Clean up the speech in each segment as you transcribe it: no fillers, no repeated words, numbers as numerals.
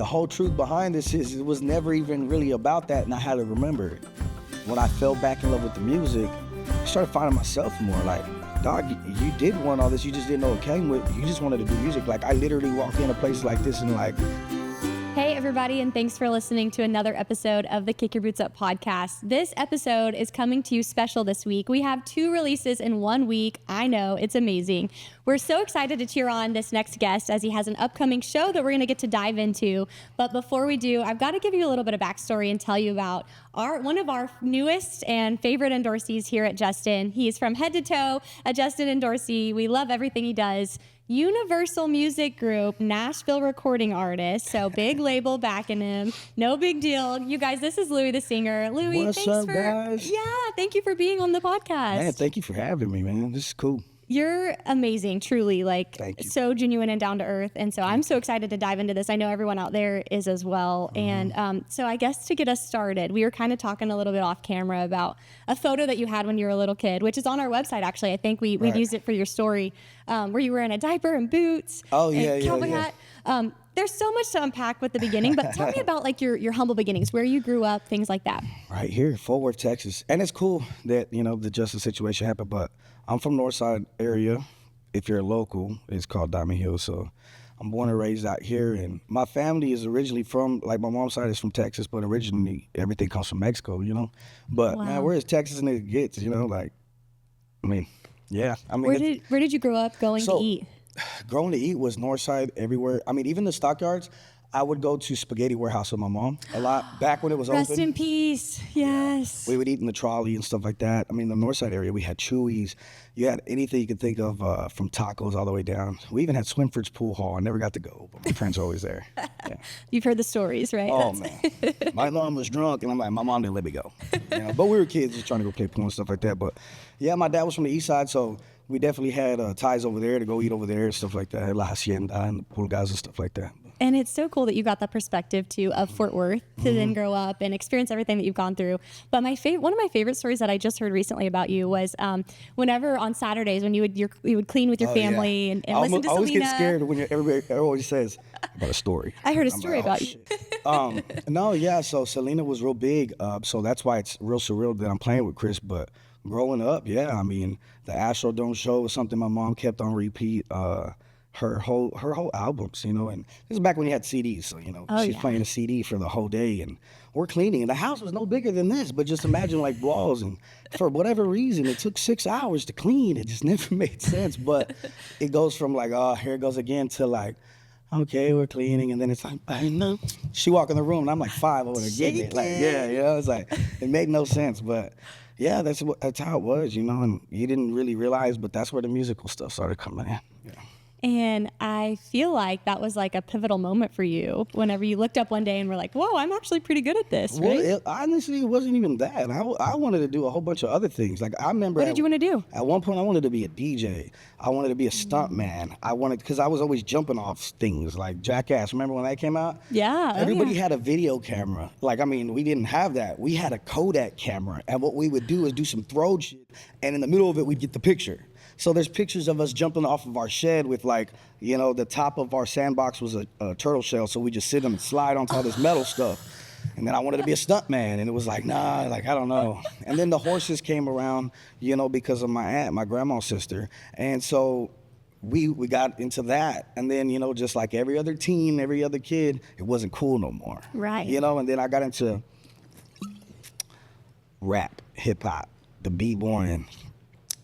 the whole truth behind this is it was never even really about that, and I had to remember it. When I fell back in love with the music, I started finding myself more like, dog, you did want all this, you just didn't know it came with, you just wanted to do music. Like, I literally walk in a place like this and like... Hey everybody, and thanks for listening to another episode of the Kick Your Boots Up podcast. This episode is coming to you special this week. We have 2 releases in 1 week. I know, it's amazing. We're so excited to cheer on this next guest as he has an upcoming show that we're going to get to dive into. But before we do, I've got to give you a little bit of backstory and tell you about one of our newest and favorite endorsees here at Justin. He is from head to toe a Justin endorsee. We love everything he does. Universal Music Group, Nashville recording artist. So big label backing him. No big deal. You guys, this is Louie the singer. Louie, What's up, guys? Yeah, thank you for being on the podcast. Man, thank you for having me, man. This is cool. You're amazing, truly, like so genuine and down to earth. And so I'm so excited to dive into this. I know everyone out there is as well. Mm-hmm. And so I guess to get us started, we were kind of talking a little bit off camera about a photo that you had when you were a little kid, which is on our website, actually. I think we used it for your story, where you were in a diaper and boots. Cowboy hat. There's so much to unpack with the beginning, but tell me about like your humble beginnings, where you grew up, things like that. Right here, Fort Worth, Texas. And it's cool that, the justice situation happened, but I'm from Northside area. If you're local, it's called Diamond Hill. So I'm born and raised out here, and my family is originally from, like my mom's side is from Texas, but originally everything comes from Mexico, But man, where is Texas and it gets, where did you grow up going to eat? Growing to eat was Northside everywhere. I mean, even the stockyards, I would go to Spaghetti Warehouse with my mom a lot back when it was open. Rest in peace. Yes. We would eat in the trolley and stuff like that. I mean, the Northside area, we had Chewy's. You had anything you could think of, from tacos all the way down. We even had Swinford's Pool Hall. I never got to go, but my friends were always there. Yeah. You've heard the stories, right? Oh, man. My mom was drunk, and I'm like, my mom didn't let me go. But we were kids just trying to go play pool and stuff like that. But, yeah, my dad was from the east side, so we definitely had ties over there to go eat over there and stuff like that. La Hacienda and the pool guys and stuff like that. And it's so cool that you got that perspective too of Fort Worth to then grow up and experience everything that you've gone through. But one of my favorite stories that I just heard recently about you was whenever on Saturdays when you would clean with your family and listen to Selena. I always get scared when everybody always says about a story. I heard a story about you. So Selena was real big, so that's why it's real surreal that I'm playing with Chris. But growing up, the Astrodome show was something my mom kept on repeat. Her whole albums, and this is back when you had CDs, so she's playing a CD for the whole day, and we're cleaning, and the house was no bigger than this, but just imagine like walls, and for whatever reason it took 6 hours to clean. It just never made sense, but it goes from like, oh, here it goes again, to like, okay, we're cleaning, and then it's like, I know. She walk in the room, and I'm like 5 over there getting it, like, it's like, it made no sense, but yeah, that's how it was, and you didn't really realize, but that's where the musical stuff started coming in. Yeah. And I feel like that was like a pivotal moment for you whenever you looked up one day and were like, whoa, I'm actually pretty good at this, right? Well, honestly, it wasn't even that. I wanted to do a whole bunch of other things. Like, I remember... What did you want to do? At one point, I wanted to be a DJ. I wanted to be a stunt man. Because I was always jumping off things, like Jackass. Remember when that came out? Yeah. Everybody had a video camera. Like, we didn't have that. We had a Kodak camera. And what we would do is do some throw shit, and in the middle of it, we'd get the picture. So there's pictures of us jumping off of our shed with the top of our sandbox was a turtle shell. So we just sit them and slide onto all this metal stuff. And then I wanted to be a stunt man. And it was like, nah, I don't know. And then the horses came around, because of my aunt, my grandma's sister. And so we got into that. And then, just like every other teen, every other kid, it wasn't cool no more. Right. And then I got into rap, hip hop, the b-boying.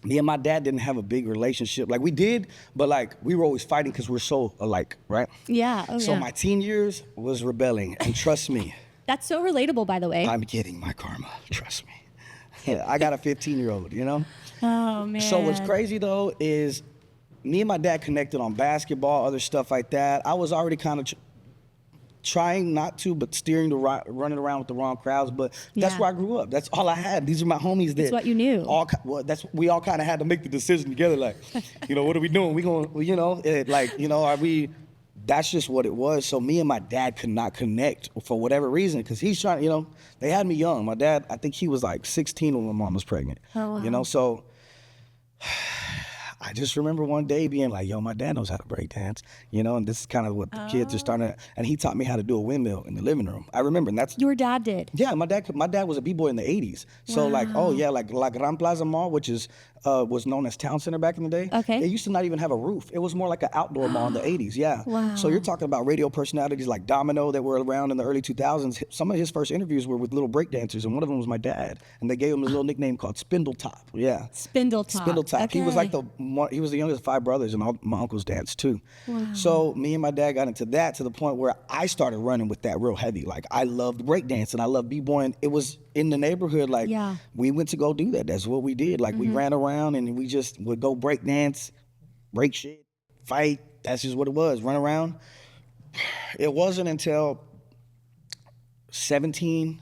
Me and my dad didn't have a big relationship. Like, we did, but we were always fighting because we're so alike, right? Yeah. So my teen years was rebelling, and trust me. That's so relatable, by the way. I'm getting my karma, trust me. I got a 15-year-old, Oh, man. So what's crazy, though, is me and my dad connected on basketball, other stuff like that. I was already kind of trying not to, but running around with the wrong crowds. But that's where I grew up. That's all I had. These are my homies. That's what you knew. We all kind of had to make the decision together. Like, what are we doing? We going, are we? That's just what it was. So me and my dad could not connect for whatever reason, because he's trying. They had me young. My dad, I think he was like 16 when my mom was pregnant. Oh, wow. So I just remember one day being like, yo, my dad knows how to break dance, and this is kind of what the kids are starting to, and he taught me how to do a windmill in the living room. I remember, and that's, Your dad did? yeah, my dad was a b-boy in the 80s. So like, oh yeah, like La Gran Plaza Mall, which is, was known as Town Center back in the day. Okay. It used to not even have a roof. It was more like an outdoor mall in the 80s, yeah. Wow. So you're talking about radio personalities like Domino that were around in the early 2000s. Some of his first interviews were with little breakdancers, and one of them was my dad. And they gave him his little nickname called Spindle Top, yeah. Spindle Top. Spindle Top. Okay. He was like he was the youngest of 5 brothers, and all my uncles danced too. Wow. So me and my dad got into that to the point where I started running with that real heavy. Like I loved breakdancing, I loved b-boying. It was in the neighborhood, like we went to go do that. That's what we did. Like we ran around and we just would go break dance, break shit, fight. That's just what it was, run around. It wasn't until 17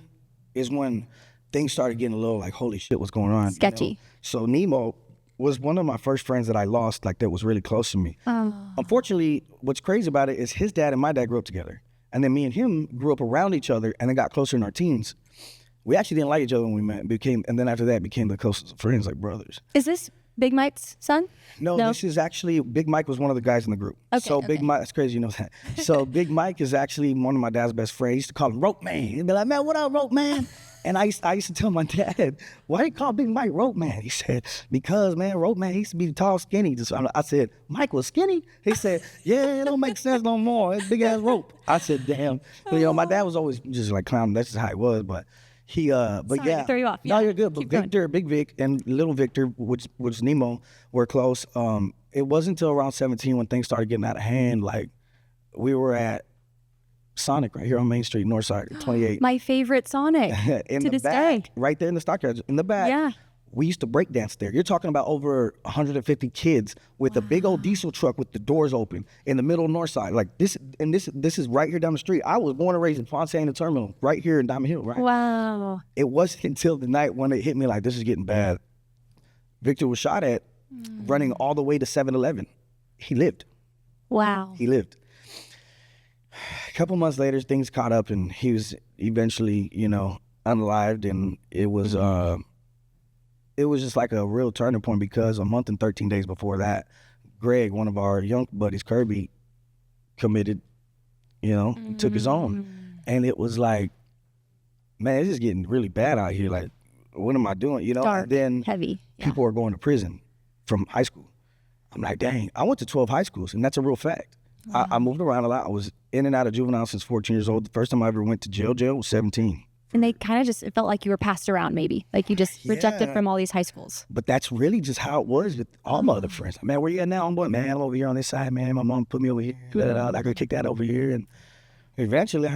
is when things started getting a little like, holy shit, what's going on? Sketchy. So Nemo was one of my first friends that I lost, like that was really close to me. Unfortunately, what's crazy about it is his dad and my dad grew up together. And then me and him grew up around each other and then got closer in our teens. We actually didn't like each other when we met, and then after that became the closest friends, like brothers. Is this Big Mike's son? No, this is actually, Big Mike was one of the guys in the group. Okay, so Big Mike, that's crazy, you know that. So Big Mike is actually one of my dad's best friends. He used to call him Rope Man. He'd be like, man, what up, Rope Man? And I used to tell my dad, why do you call Big Mike Rope Man? He said, because, man, Rope Man, he used to be tall, skinny. I said, Mike was skinny? He said, yeah, it don't make sense no more. It's big ass rope. I said, damn. But, my dad was always just like clowning. That's just how it was. But but Sorry yeah. to throw you off. No, Yeah. you're good. But Keep going. Victor, Big Vic, and Little Victor, which was Nemo, were close. It wasn't until around 17 when things started getting out of hand. Like, we were at Sonic right here on Main Street, Northside, 28. My favorite Sonic in to the this back, day. right there in the stockyards, in the back. Yeah. We used to break dance there. You're talking about over 150 kids with a big old diesel truck with the doors open in the middle of Northside. Like this is right here down the street. I was born and raised in Fontaine and Terminal, right here in Diamond Hill, right? Wow. It wasn't until the night when it hit me like, this is getting bad. Victor was shot at running all the way to 7-Eleven. He lived. Wow. He lived. A couple months later, things caught up and he was eventually, unalived, and it was just like a real turning point because a month and 13 days before that, Greg, one of our young buddies, Kirby, committed, took his own. And it was like, man, it's just getting really bad out here. Like, what am I doing? Dark, and then heavy. Yeah. people are going to prison from high school. I'm like, dang, I went to 12 high schools, and that's a real fact. Wow. I moved around a lot. I was in and out of juvenile since 14 years old. The first time I ever went to jail was 17. And they kind of just, it felt like you were passed around maybe. Like you just rejected Yeah. from all these high schools. But that's really just how it was with all my other friends. Man, where you at now? I'm going, man, I'm over here on this side, man. My mom put me over here. I could kick that over here. And eventually,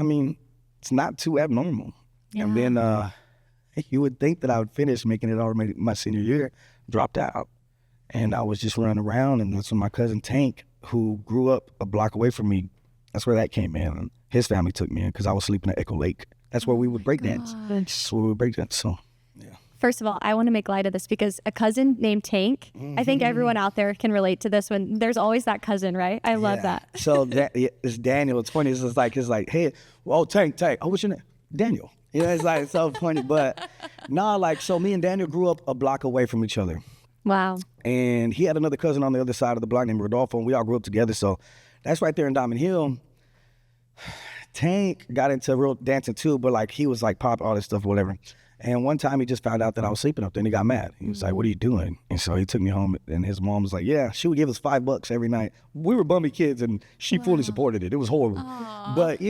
it's not too abnormal. Yeah. And then you would think that I would finish making it already my senior year, dropped out. And I was just running around. And that's when my cousin Tank, who grew up a block away from me, that's where that came in. And his family took me in because I was sleeping at Echo Lake. That's where we would break dance. That's where we would break dance. So, yeah. First of all, I want to make light of this because a cousin named Tank, I think everyone out there can relate to this when there's always that cousin, right? I love that. So it's Daniel. It's funny. It's like, hey, well, Tank. Oh, what's your name? Daniel. It's like, it's so funny. But so me and Daniel grew up a block away from each other. Wow. And he had another cousin on the other side of the block named Rodolfo, and we all grew up together. So that's right there in Diamond Hill. Tank got into real dancing too, but like he was like pop, all this stuff, whatever. And one time he just found out that I was sleeping up there and he got mad. He was like, what are you doing? And so he took me home, and his mom was like, yeah, she would give us $5 every night. We were bummy kids and she fully supported it. It was horrible. Aww. But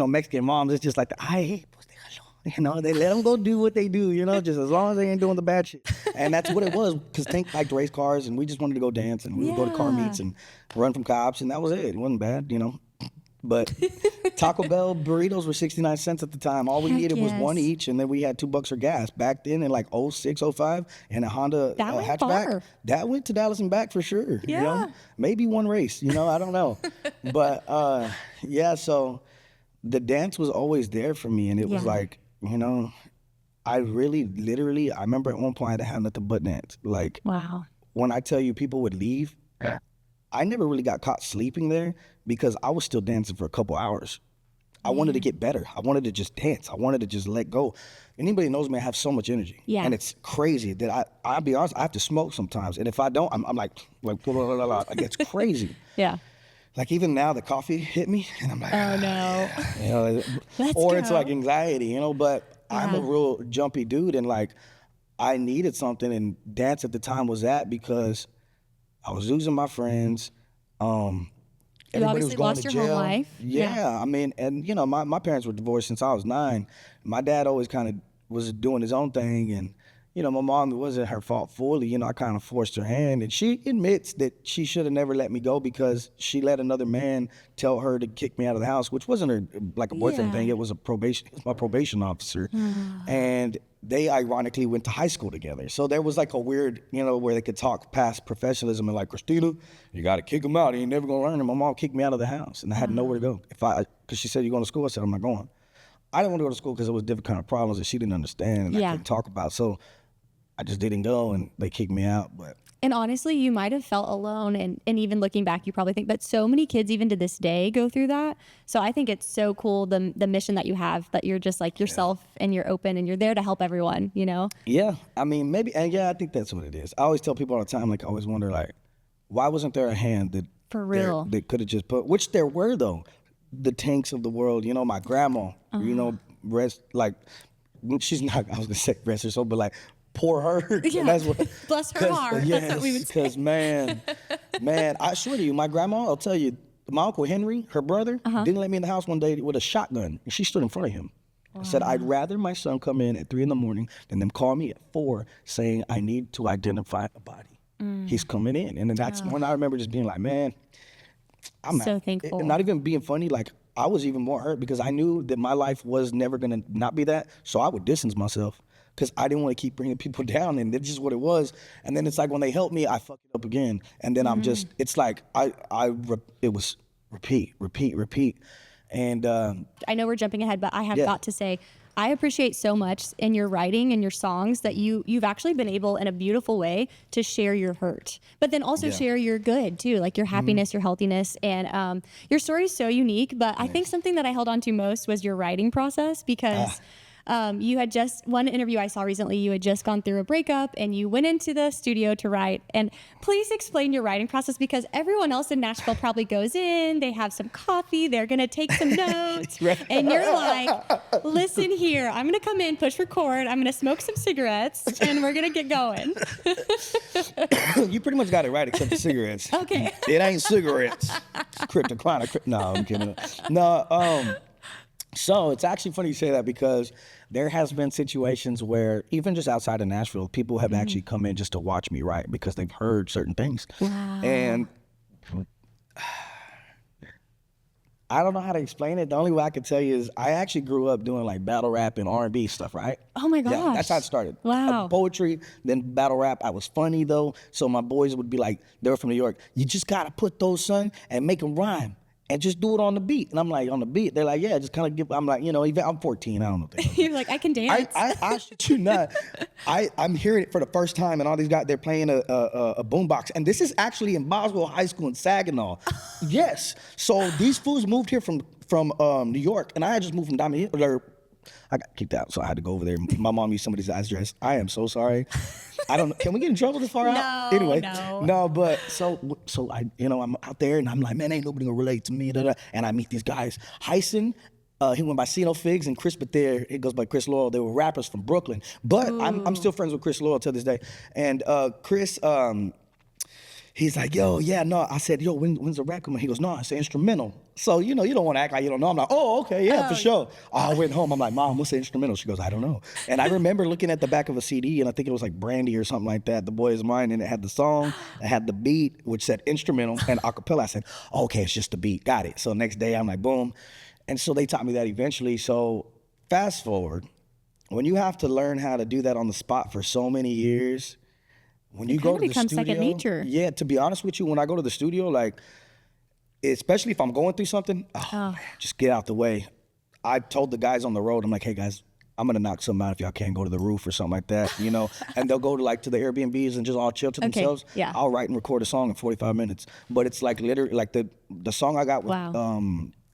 Mexican moms, it's just like, they let them go do what they do, just as long as they ain't doing the bad shit. And that's what it was, because Tank liked race cars and we just wanted to go dance, and we would go to car meets and run from cops, and that was it. It wasn't bad, But Taco Bell burritos were 69 cents at the time. All we Heck needed was yes. one each, and then we had $2 for gas. Back then in like 06, 05, and a Honda That went hatchback. far. That went to Dallas and back for sure. Yeah. Maybe one race, I don't know. But so the dance was always there for me, and it was like, I really, literally, I remember at one point I had nothing but dance. Like, Wow. when I tell you people would leave, I never really got caught sleeping there because I was still dancing for a couple hours. I wanted to get better. I wanted to just dance. I wanted to just let go. Anybody knows me, I have so much energy. Yeah. And it's crazy that I'll be honest, I have to smoke sometimes. And if I don't, I'm like blah, blah, blah, blah, blah. Like, it's crazy. Yeah. Like even now the coffee hit me and I'm like, Oh no. you know, or it's like anxiety, you know, but I'm a real jumpy dude and like I needed something and dance at the time was that because I was losing my friends. Everybody was going lost to your jail. whole life. Yeah, I mean, and you know, my parents were divorced since I was 9. My dad always kind of was doing his own thing, and you know, my mom, it wasn't her fault fully. You know, I kind of forced her hand, and she admits that she should have never let me go because she let another man tell her to kick me out of the house, which wasn't her like a boyfriend thing. It was my probation officer, and they ironically went to high school together. So there was like a weird, you know, where they could talk past professionalism and like, Christina, you got to kick him out. He ain't never going to learn. And my mom kicked me out of the house and I had nowhere to go. Because she said, you going to school? I said, I'm not going. I didn't want to go to school because it was different kind of problems that she didn't understand and I couldn't talk about. So I just didn't go and they kicked me out. And honestly, you might have felt alone. And even looking back, you probably think, but so many kids even to this day go through that. So I think it's so cool, the mission that you have, that you're just like yourself and you're open and you're there to help everyone, you know? Yeah, I mean, maybe, and yeah, I think that's what it is. I always tell people all the time, like I always wonder, like, why wasn't there a hand that For real. that could have just put, which there were though, the Tanks of the world, you know, my grandma, you know, rest, like, she's not, I was gonna say rest her soul, but like, poor her. Yeah. That's what, Bless her heart. Yes, that's what we would say. because man, I swear to you, my grandma, I'll tell you, my Uncle Henry, her brother, didn't let me in the house one day with a shotgun. And she stood in front of him. I said, I'd rather my son come in at 3 a.m. than them call me at 4 saying I need to identify a body. He's coming in. And then that's when I remember just being like, man, I'm so thankful. Not even being funny, like I was even more hurt because I knew that my life was never gonna not be that. So I would distance myself because I didn't want to keep bringing people down, and that's just what it was. And then it's like when they help me, I fuck it up again, and then I'm just, it's like it was repeat. And I know we're jumping ahead, but I have got to say, I appreciate so much in your writing and your songs that you've actually been able in a beautiful way to share your hurt, but then also share your good too, like your happiness, your healthiness, and your story is so unique. But I think something that I held on to most was your writing process because you had just, one interview I saw recently, you had just gone through a breakup and you went into the studio to write. And please explain your writing process because everyone else in Nashville probably goes in, they have some coffee, they're going to take some notes. And you're like, listen here, I'm going to come in, push record, I'm going to smoke some cigarettes and we're going to get going. You pretty much got it right except the cigarettes. Okay. It ain't cigarettes. It's kryptonite. No, I'm kidding. No, so it's actually funny you say that because there has been situations where even just outside of Nashville, people have actually come in just to watch me write because they've heard certain things. Wow. And I don't know how to explain it. The only way I can tell you is I actually grew up doing like battle rap and R&B stuff, right? Oh my gosh. Yeah, that's how it started. Wow. Poetry, then battle rap. I was funny though. So my boys would be like, they were from New York. You just got to put those, son, and make them rhyme. And just do it on the beat. And I'm like, on the beat? They're like, yeah, just kind of give, I'm like, you know, even I'm 14, I don't know. You're like, I can dance. I shit you not. I'm hearing it for the first time, and all these guys, they're playing a boombox. And this is actually in Boswell High School in Saginaw. Yes. So these fools moved here from New York, and I had just moved from Diamond Hill. I got kicked out, so I had to go over there. My mom used somebody's address. I am so sorry. I don't know. Can we get in trouble this far out? Anyway, no. But so I, you know, I'm out there and I'm like, man, ain't nobody gonna relate to me. And I meet these guys. Hyson, he went by Cino Figs, and Chris Bethère, it goes by Chris Loyal. They were rappers from Brooklyn, but I'm still friends with Chris Loyal to this day. And Chris, he's like, yo, yeah, no. I said, yo, when's the rap coming? He goes, no, it's an instrumental. So, you know, you don't want to act like you don't know. I'm like, oh, okay, yeah, for sure. I went home. I'm like, Mom, what's the instrumental? She goes, I don't know. And I remember looking at the back of a CD, and I think it was like Brandy or something like that, The Boy Is Mine, and it had the song, it had the beat, which said instrumental and acapella. I said, okay, it's just the beat. Got it. So next day, I'm like, boom. And so they taught me that eventually. So fast forward, when you have to learn how to do that on the spot for so many years, when you go to the becomes studio, second nature. Yeah, to be honest with you, when I go to the studio, like, especially if I'm going through something, man, just get out the way. I told the guys on the road, I'm like, hey guys, I'm gonna knock something out if y'all can't go to the roof or something like that, you know? And they'll go to like to the Airbnbs and just all chill to themselves. I'll write and record a song in 45 minutes. But it's like literally like the song I got with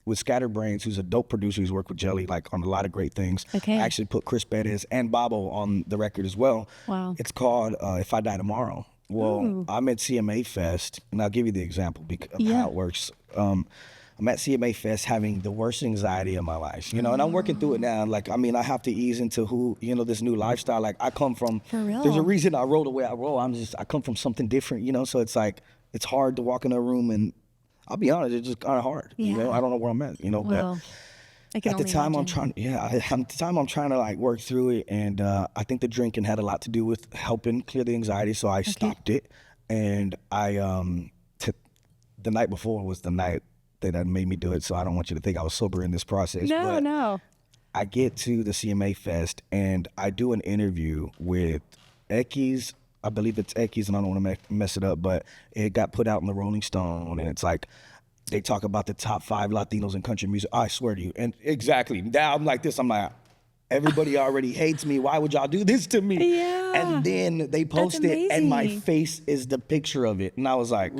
with Scatterbrains, who's a dope producer who's worked with Jelly like on a lot of great things. Okay. I actually put Chris Bettis and Bobo on the record as well. Wow. It's called If I Die Tomorrow. Well, Ooh. I'm at CMA Fest, and I'll give you the example of how it works. I'm at CMA Fest having the worst anxiety of my life, you know, and I'm working through it now. Like, I mean, I have to ease into this new lifestyle. Like, I come from, For real? there's a reason I roll the way I roll. I come from something different, you know, so it's like, it's hard to walk in a room and I'll be honest, it's just kind of hard. You know, I don't know where I'm at, you know, Well, I can at the only time imagine. at the time I'm trying to like work through it, and I think the drinking had a lot to do with helping clear the anxiety, so I stopped it. And the night before was the night that made me do it, so I don't want you to think I was sober in this process. But No. I get to the CMA Fest and I do an interview with Dickies. I believe it's Dickies, and I don't want to mess it up, but it got put out in the Rolling Stone, and it's like they talk about the top 5 Latinos in country music. I swear to you, and exactly now I'm like this. I'm like, everybody already hates me. Why would y'all do this to me? Yeah. And then they post it, and my face is the picture of it, and I was like,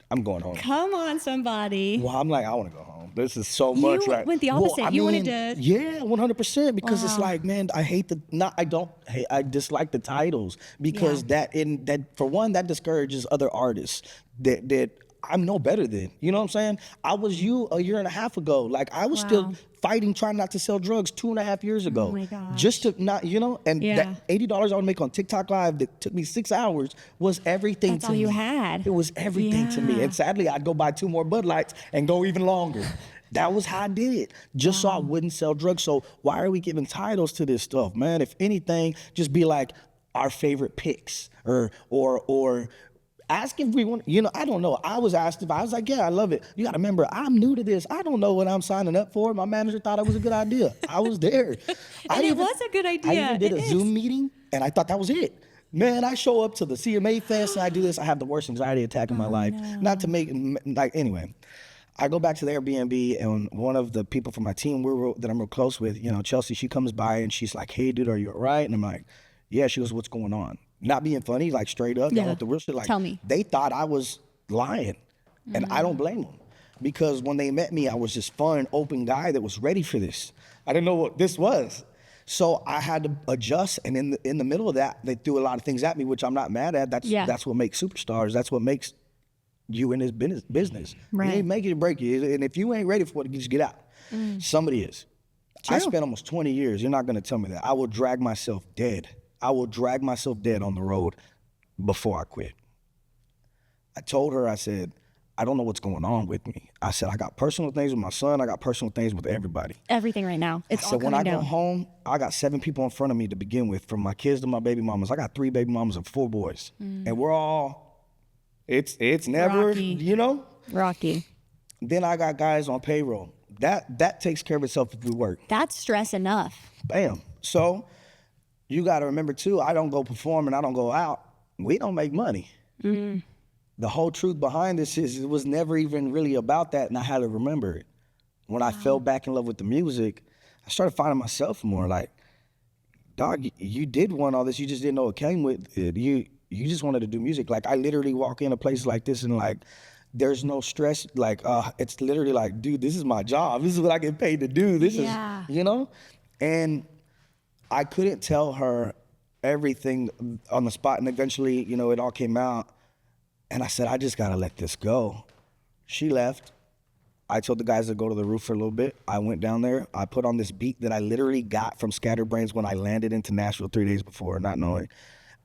I'm going home. Come on, somebody. Well, I'm like, I want to go home. This is so much. You went the opposite. You wanted to. Yeah, 100%. Because it's like, man, I dislike the titles because that for one, that discourages other artists that I'm no better than. You know what I'm saying? I was you a year and a half ago. Like, I was still fighting, trying not to sell drugs 2.5 years ago. Oh my gosh. Just to not, you know, and that $80 I would make on TikTok Live that took me 6 hours was everything That's to all me. you had. It was everything to me. And sadly, I'd go buy 2 more Bud Lights and go even longer. That was how I did it, just so I wouldn't sell drugs. So why are we giving titles to this stuff, man? If anything, just be like our favorite picks or ask if we want, you know, I don't know. I was asked if I was like, yeah, I love it. You got to remember, I'm new to this. I don't know what I'm signing up for. My manager thought it was a good idea. I was there. It was a good idea. I even did a Zoom meeting, and I thought that was it. Man, I show up to the CMA Fest, and I do this. I have the worst anxiety attack in my life. No. Not to make, like, anyway. I go back to the Airbnb, and one of the people from my team that I'm real close with, you know, Chelsea, she comes by, and she's like, hey, dude, are you all right? And I'm like, yeah. She goes, what's going on? Not being funny, like straight up, Yeah. the real shit. Like, Tell me. They thought I was lying, and I don't blame them, because when they met me, I was this fun, open guy that was ready for this. I didn't know what this was, so I had to adjust. And in the middle of that, they threw a lot of things at me, which I'm not mad at. That's what makes superstars. That's what makes you in this business. Right. You ain't make it or break you, and if you ain't ready for it, just get out. Somebody is. True. I spent almost 20 years. You're not gonna tell me that. I will drag myself dead. I will drag myself dead on the road before I quit. I told her, I said, I don't know what's going on with me. I said, I got personal things with my son. I got personal things with everybody. Everything right now. It's all So when I coming go down. home, I got 7 people in front of me to begin with, from my kids to my baby mamas. I got 3 baby mamas and 4 boys. And we're all, it's never, Rocky. you know? Rocky. Then I got guys on payroll. That takes care of itself if we work. That's stress enough. Bam. So you got to remember too, I don't go perform and I don't go out. We don't make money. The whole truth behind this is it was never even really about that, and I had to remember it. When I fell back in love with the music, I started finding myself more like, dog, you did want all this, you just didn't know it came with it. You just wanted to do music. Like, I literally walk in a place like this and like, there's no stress. Like, it's literally like, dude, this is my job. This is what I get paid to do. This is, you know? And I couldn't tell her everything on the spot. And eventually, you know, it all came out. And I said, I just gotta let this go. She left. I told the guys to go to the roof for a little bit. I went down there. I put on this beat that I literally got from Scatterbrains when I landed into Nashville 3 days before, not knowing.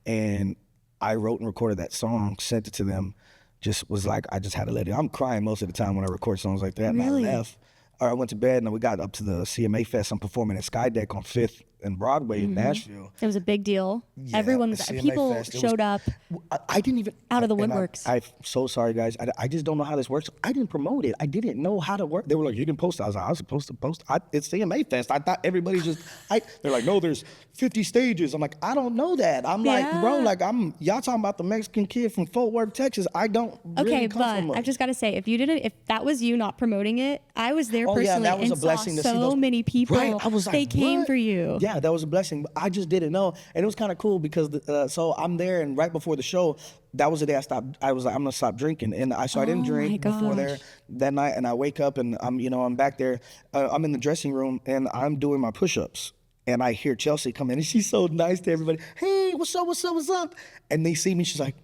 And I wrote and recorded that song, sent it to them. Just was like, I just had to let it. I'm crying most of the time when I record songs like that. Really? And I left. Or I went to bed, and we got up to the CMA Fest. I'm performing at Skydeck on 5th and Broadway in Nashville. It was a big deal. Yeah, Everyone was, CMA people Fest, it showed was- up. I didn't even Out of the and woodworks. I'm so sorry, guys. I just don't know how this works. I didn't promote it. I didn't know how to work. They were like, "You can post." I was like, "I was supposed to post." It's CMA Fest. I thought everybody just. They're like, "No, there's 50 stages." I'm like, "I don't know that." I'm like, "Bro, like y'all talking about the Mexican kid from Fort Worth, Texas. I don't." Okay, really come from but I've just got to say, if that was you not promoting it, I was there Oh, yeah, personally that was and a blessing saw to see so those- many people. Right, I was like, they came what? for you. yeah, that was a blessing. But I just didn't know, and it was kind of cool because so I'm there, and right before the show, that was the day I stopped. I was like, I'm gonna stop drinking, and so I didn't Oh my drink before there gosh. that night, and I wake up and I'm back there, I'm in the dressing room and I'm doing my push-ups. And I hear Chelsea come in, and she's so nice to everybody. Hey, what's up? What's up? What's up? And they see me. She's like,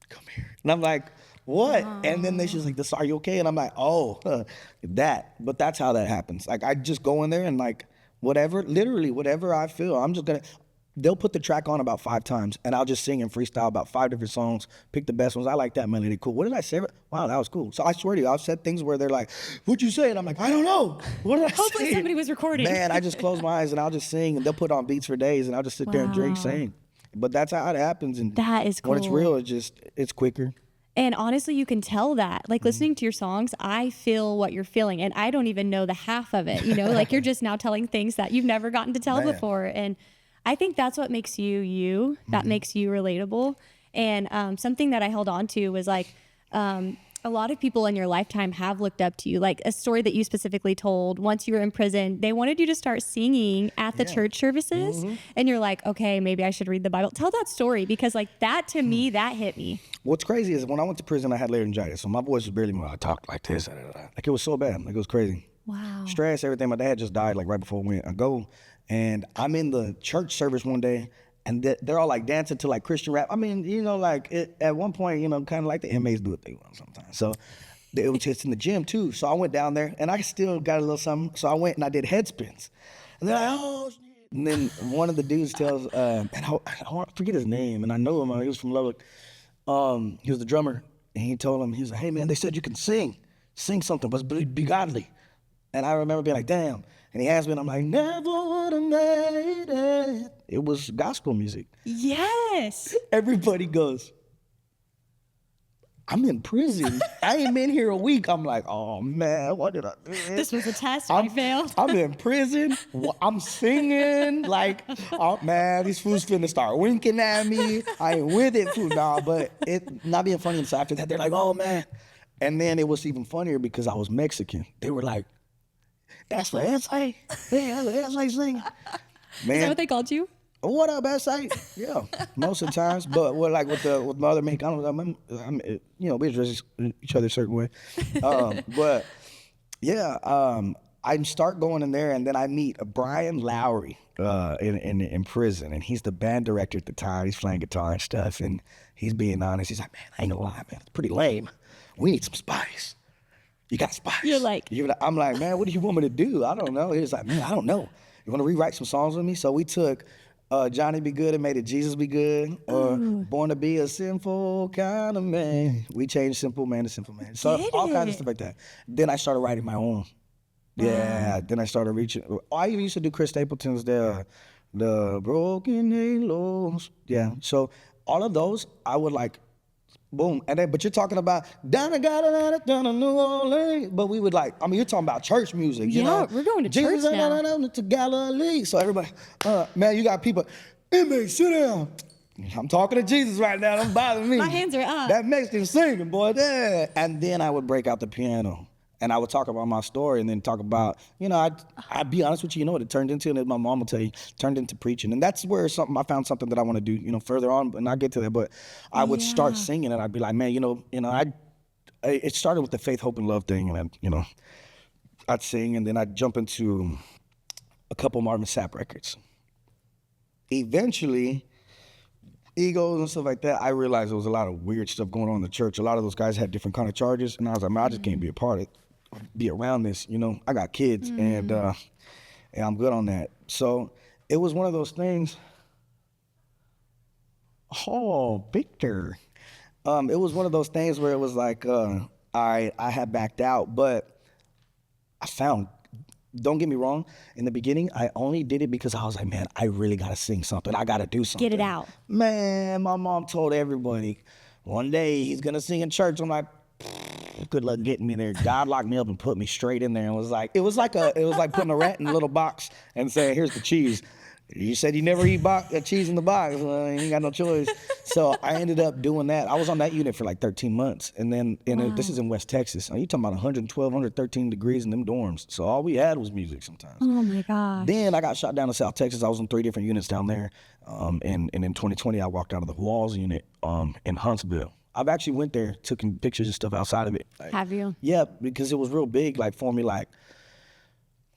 come here. And I'm like, what? And then she's like, this, are you okay? And I'm like, oh, that. But that's how that happens. Like, I just go in there and like, whatever, literally whatever I feel, they'll put the track on about 5 times and I'll just sing and freestyle about 5 different songs, pick the best ones. I like that melody. Cool. What did I say? Wow, that was cool. So I swear to you, I've said things where they're like, what'd you say? And I'm like, I don't know. What did I Hopefully say? somebody was recording. Man, I just close my eyes and I'll just sing, and they'll put on beats for days and I'll just sit there and drink, Wow. sing. But that's how it happens. And That is when it's cool. real, it's quicker. And honestly, you can tell that. Like listening to your songs, I feel what you're feeling. And I don't even know the half of it. You know, like you're just now telling things that you've never gotten to tell Man. before. And I think that's what makes you you, that makes you relatable. And something that I held on to was like, a lot of people in your lifetime have looked up to you. Like a story that you specifically told, once you were in prison, they wanted you to start singing at the church services. And you're like, okay, maybe I should read the Bible. Tell that story, because like that to me, that hit me. What's crazy is when I went to prison, I had laryngitis. So my voice was barely moving. I talked like this. Like it was so bad. Like it was crazy. Wow. Stress, everything. My dad just died like right before I go. And I'm in the church service one day, and they're all like dancing to like Christian rap. I mean, like at one point, kind of like the inmates do what they want sometimes. So it was just in the gym too. So I went down there and I still got a little something. So I went and I did head spins. And they're like, oh, shit. And then one of the dudes tells, and I forget his name, and I know him. He was from Lubbock. He was the drummer. And he told him, he was like, hey man, they said you can sing something, but be godly. And I remember being like, damn. And he asked me, and I'm like, never would have made it. It was gospel music. Yes. Everybody goes, I'm in prison. I ain't been here a week. I'm like, oh man, what did I do? This was a test. I failed. I'm in prison. I'm singing. Like, oh man, these fools finna start winking at me. I ain't with it, fool. Nah, but it not being funny. And so after that, they're like, oh man. And then it was even funnier because I was Mexican. They were like, that's the S.A. Yeah, that's the S.A. singing. Man, Is that what they called you? what up, S.A.? Yeah, most of the times. But with my other mate, I don't know. We address each other a certain way. But yeah, I start going in there, and then I meet Brian Lowry in prison, and he's the band director at the time. He's playing guitar and stuff, and he's being honest. He's like, man, I ain't gonna lie, man, it's pretty lame. We need some spice. You got spice. You're like, I'm like, man, what do you want me to do? I don't know. He was like, man, I don't know. You want to rewrite some songs with me? So we took Johnny Be Good and made it Jesus Be Good, or Born to Be a Sinful Kind of Man. We changed Simple Man to Simple Man. So Get all kinds it. of stuff like that. Then I started writing my own. Yeah. Then I started reaching. I even used to do Chris Stapleton's the Broken Halos. Yeah. So all of those I would like. Boom. And then, but you're talking about down to New Orleans. But we would like, I mean, you're talking about church music. You Yeah, know? we're going to church Jesus now. to Galilee. So everybody, man, you got people, inmates, sit down. I'm talking to Jesus right now. Don't bother me. My hands are up. That Mexican singing, boy. Yeah. And then I would break out the piano. And I would talk about my story, and then talk about, I'd be honest with you, what it turned into, and as my mom will tell you, turned into preaching. And that's where I found something that I want to do, further on, and I'll get to that. But I would start singing, and I'd be like, man, it started with the faith, hope, and love thing. And I'd sing, and then I'd jump into a couple Marvin Sapp records. Eventually, egos and stuff like that, I realized there was a lot of weird stuff going on in the church. A lot of those guys had different kind of charges, and I was like, man, I just can't be a part of it. Be around this, I got kids, and I'm good on that. So it was one of those things. Oh, Victor. It was one of those things where it was like, I had backed out, but I found, don't get me wrong, in the beginning, I only did it because I was like, man, I really got to sing something. I got to do something. Get it out. Man, my mom told everybody, one day he's going to sing in church. I'm like, good luck getting me there. God locked me up and put me straight in there, and it was like putting a rat in a little box and saying, here's the cheese. You said you never eat cheese in the box. Well, you ain't got no choice. So I ended up doing that. I was on that unit for like 13 months. And then this is in West Texas. You talking about 112, 113 degrees in them dorms. So all we had was music sometimes. Oh my gosh. Then I got shot down to South Texas. I was in 3 different units down there. And in 2020, I walked out of the Walls unit in Huntsville. I've actually went there, took pictures and stuff outside of it. Like, have you? Yeah, because it was real big, like for me, like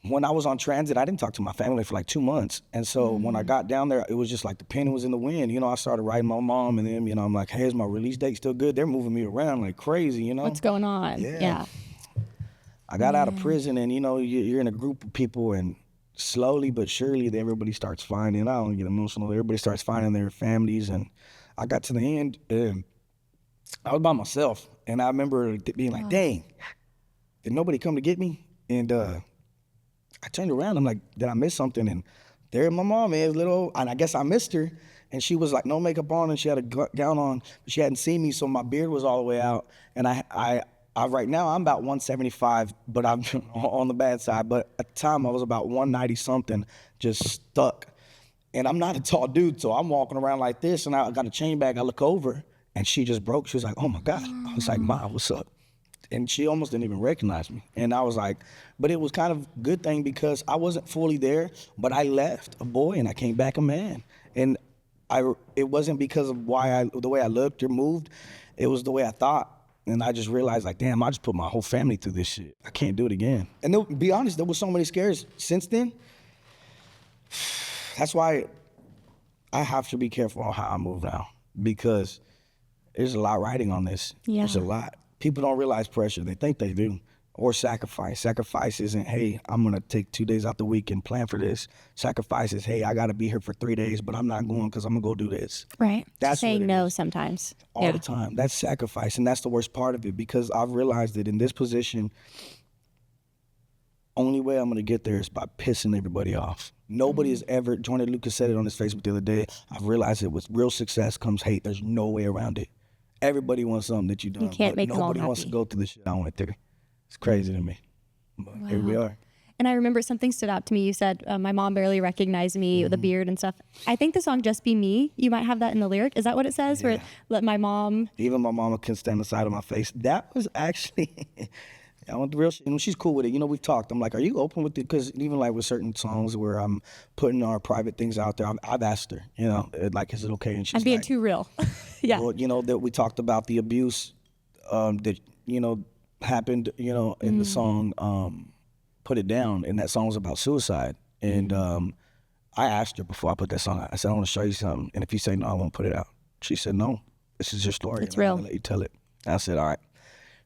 when I was on transit, I didn't talk to my family for like 2 months. And so when I got down there, it was just like the penny was in the wind. I started writing my mom and them, I'm like, hey, is my release date still good? They're moving me around like crazy, What's going on? Yeah. I got out of prison and, you're in a group of people and slowly but surely everybody starts finding, I don't get emotional, everybody starts finding their families. And I got to the end and I was by myself. And I remember being like, dang, did nobody come to get me? And I turned around, I'm like, did I miss something? And there my mom is, and I guess I missed her. And she was like, no makeup on, and she had a gown on, but she hadn't seen me, so my beard was all the way out. And I right now, I'm about 175, but I'm on the bad side. But at the time, I was about 190 something, just stuck. And I'm not a tall dude, so I'm walking around like this, and I got a chain bag. I look over, and she just broke. She was like, oh my God. I was like, Ma, what's up? And she almost didn't even recognize me. And I was like, but it was kind of a good thing because I wasn't fully there, but I left a boy and I came back a man. And it wasn't because of the way I looked or moved, it was the way I thought. And I just realized like, damn, I just put my whole family through this shit. I can't do it again. And to be honest, there was so many scares since then. That's why I have to be careful on how I move now because there's a lot riding on this. Yeah. There's a lot. People don't realize pressure. They think they do. Or sacrifice. Sacrifice isn't, hey, I'm going to take 2 days out the week and plan for this. Sacrifice is, hey, I got to be here for 3 days, but I'm not going because I'm going to go do this. Right. That's saying no sometimes. All the time. That's sacrifice. And that's the worst part of it because I've realized that in this position, only way I'm going to get there is by pissing everybody off. Nobody has ever, Jordan Lucas said it on his Facebook the other day, I've realized that with real success comes hate. There's no way around it. Everybody wants something that you done. You can't make them all nobody happy. wants to go through the shit I went through. It's crazy to me. But here we are. And I remember something stood out to me. You said, my mom barely recognized me with the beard and stuff. I think the song Just Be Me, you might have that in the lyric. Is that what it says? Where let my mom... Even my mama couldn't stand the sight of my face. That was actually... I want the real shit. And she's cool with it. We've talked. I'm like, are you open with it? Because even like with certain songs where I'm putting our private things out there, I've asked her, like, is it okay? And she's I'm being like, too real. Yeah. Well, that we talked about the abuse that, happened, in the song Put It Down. And that song was about suicide. And I asked her before I put that song out, I said, I want to show you something. And if you say no, I won't put it out. She said, no, this is your story. It's real. I'm gonna let you tell it. I said, all right.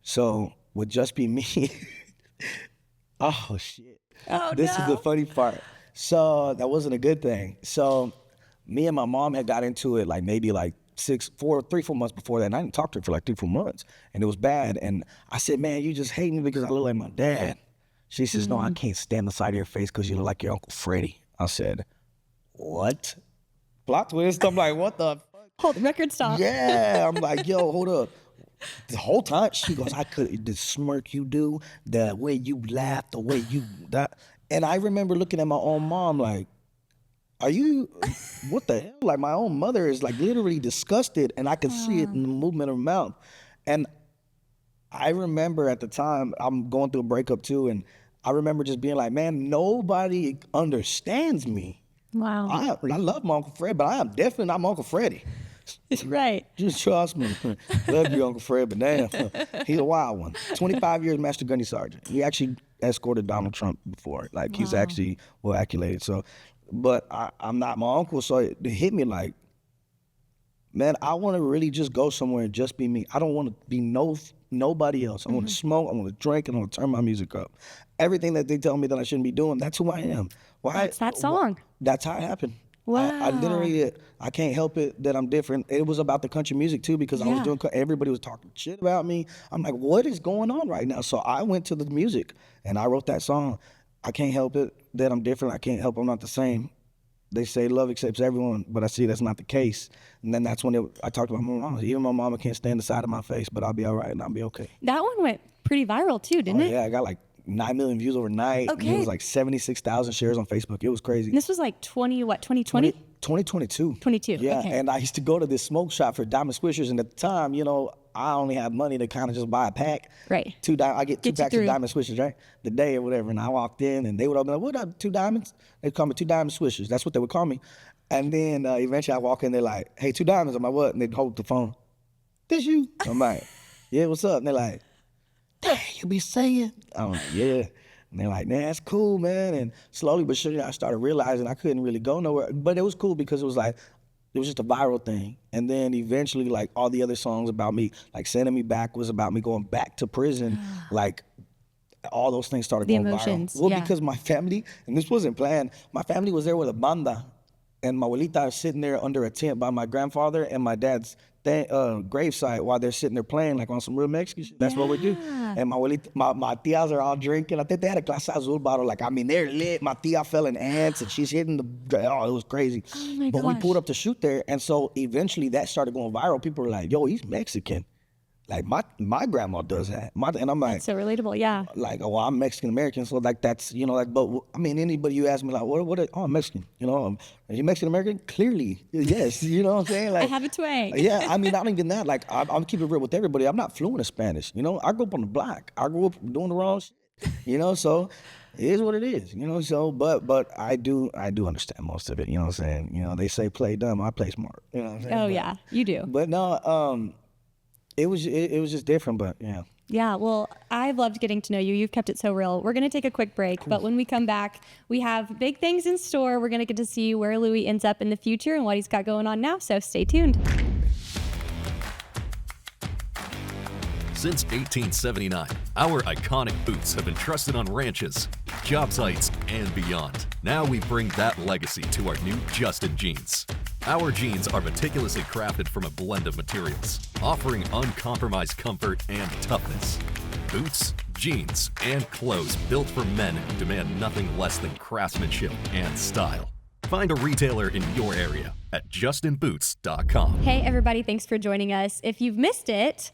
So with Just Be Me, oh shit. Oh, This is the funny part. So that wasn't a good thing. So me and my mom had got into it like maybe like 4 months before that. And I didn't talk to her for like 3-4 months. And it was bad. And I said, man, you just hate me because I look like my dad. She says, no, I can't stand the side of your face because you look like your Uncle Freddie. I said, what? Plot twist. I'm like, what the fuck? Hold, record stop. Yeah. I'm like, yo, hold up. The whole time she goes, the smirk you do, the way you laugh, the way you that. And I remember looking at my own mom like, are you, what the hell? Like my own mother is like literally disgusted and I could see it in the movement of her mouth. And I remember at the time, I'm going through a breakup too. And I remember just being like, man, nobody understands me. Wow. I love my Uncle Fred, but I am definitely not my Uncle Freddie. Right. Just trust me. Love you, Uncle Fred, but damn, he's a wild one. 25 years Master Gunny Sergeant. He actually escorted Donald Trump before. Like, he's actually well acclimated. So, but I'm not my uncle, so it hit me like, man, I want to really just go somewhere and just be me. I don't want to be nobody else. I want to smoke, I want to drink, and I want to turn my music up. Everything that they tell me that I shouldn't be doing, that's who I am. Why? That's that song. That's how it happened. Wow. I literally, I can't help it that I'm different. It was about the country music too because I was doing, everybody was talking shit about me. I'm like, what is going on right now? So I went to the music and I wrote that song. I can't help it that I'm different. I can't help I'm not the same. They say love accepts everyone, but I see that's not the case. And then that's when I talked about my mom. Even my mama can't stand the side of my face, but I'll be all right and I'll be okay. That one went pretty viral too, didn't it? Yeah, I got like like 9 million views overnight. Okay. It was like 76,000 shares on Facebook. It was crazy. And this was like 2020? 2022. 22, Yeah, okay. and I used to go to this smoke shop for diamond swishers, and at the time, you know, I only had money to kind of just buy a pack. Right. I get two Get you packs of through. diamond swishers, right? The day or whatever, and I walked in, and they would all be like, "What up, 2 diamonds?" They'd call me 2 diamond swishers. That's what they would call me. And then eventually I walk in, they're like, "Hey, 2 diamonds." I'm like, "What?" And they'd hold the phone. "This you?" I'm like, "Yeah, what's up?" And they're like, "Dang, you be saying?" I'm like, "Yeah." And they're like, "Man, that's cool, man." And slowly but surely I started realizing I couldn't really go nowhere. But it was cool because it was like, it was just a viral thing. And then eventually, like, all the other songs about me, like Sending Me Back was about me going back to prison. Like, all those things started The going emotions, viral. Well, yeah. because my family, and this wasn't planned, my family was there with a banda. And my abuelita is sitting there under a tent by my grandfather and my dad's gravesite while they're sitting there playing like on some real Mexican shit. That's what we do. Yeah. And my abuelita, my tias are all drinking. I think they had a Clase Azul bottle. Like, I mean, they're lit. My tia fell in ants and she's hitting it was crazy. Oh my But we gosh. pulled up to shoot there. And so eventually that started going viral. People were like, "Yo, he's Mexican." Like, my grandma does that. And I'm like, So relatable, yeah. like, oh, well, I'm Mexican American, so like that's, you know, like, but I mean, anybody you ask me like, oh, I'm Mexican, you know, are you Mexican American? Clearly, yes, you know what I'm saying? Like, I have a twang. yeah, I mean, not even that. Like, I'm keeping it real with everybody. I'm not fluent in Spanish, you know. I grew up on the block. I grew up doing the wrong shit, you know. So it is what it is, you know. So, but I do understand most of it, you know what I'm saying? You know, they say play dumb, I play smart, you know what I'm saying? Oh, yeah, you do. But no, it was just different, but yeah. Yeah, well, I've loved getting to know you. You've kept it so real. We're going to take a quick break, but when we come back, we have big things in store. We're going to get to see where Louie ends up in the future and what he's got going on now, so stay tuned. Since 1879, our iconic boots have been trusted on ranches, job sites, and beyond. Now we bring that legacy to our new Justin jeans. Our jeans are meticulously crafted from a blend of materials, offering uncompromised comfort and toughness. Boots, jeans, and clothes built for men who demand nothing less than craftsmanship and style. Find a retailer in your area at justinboots.com. Hey, everybody, thanks for joining us. If you've missed it,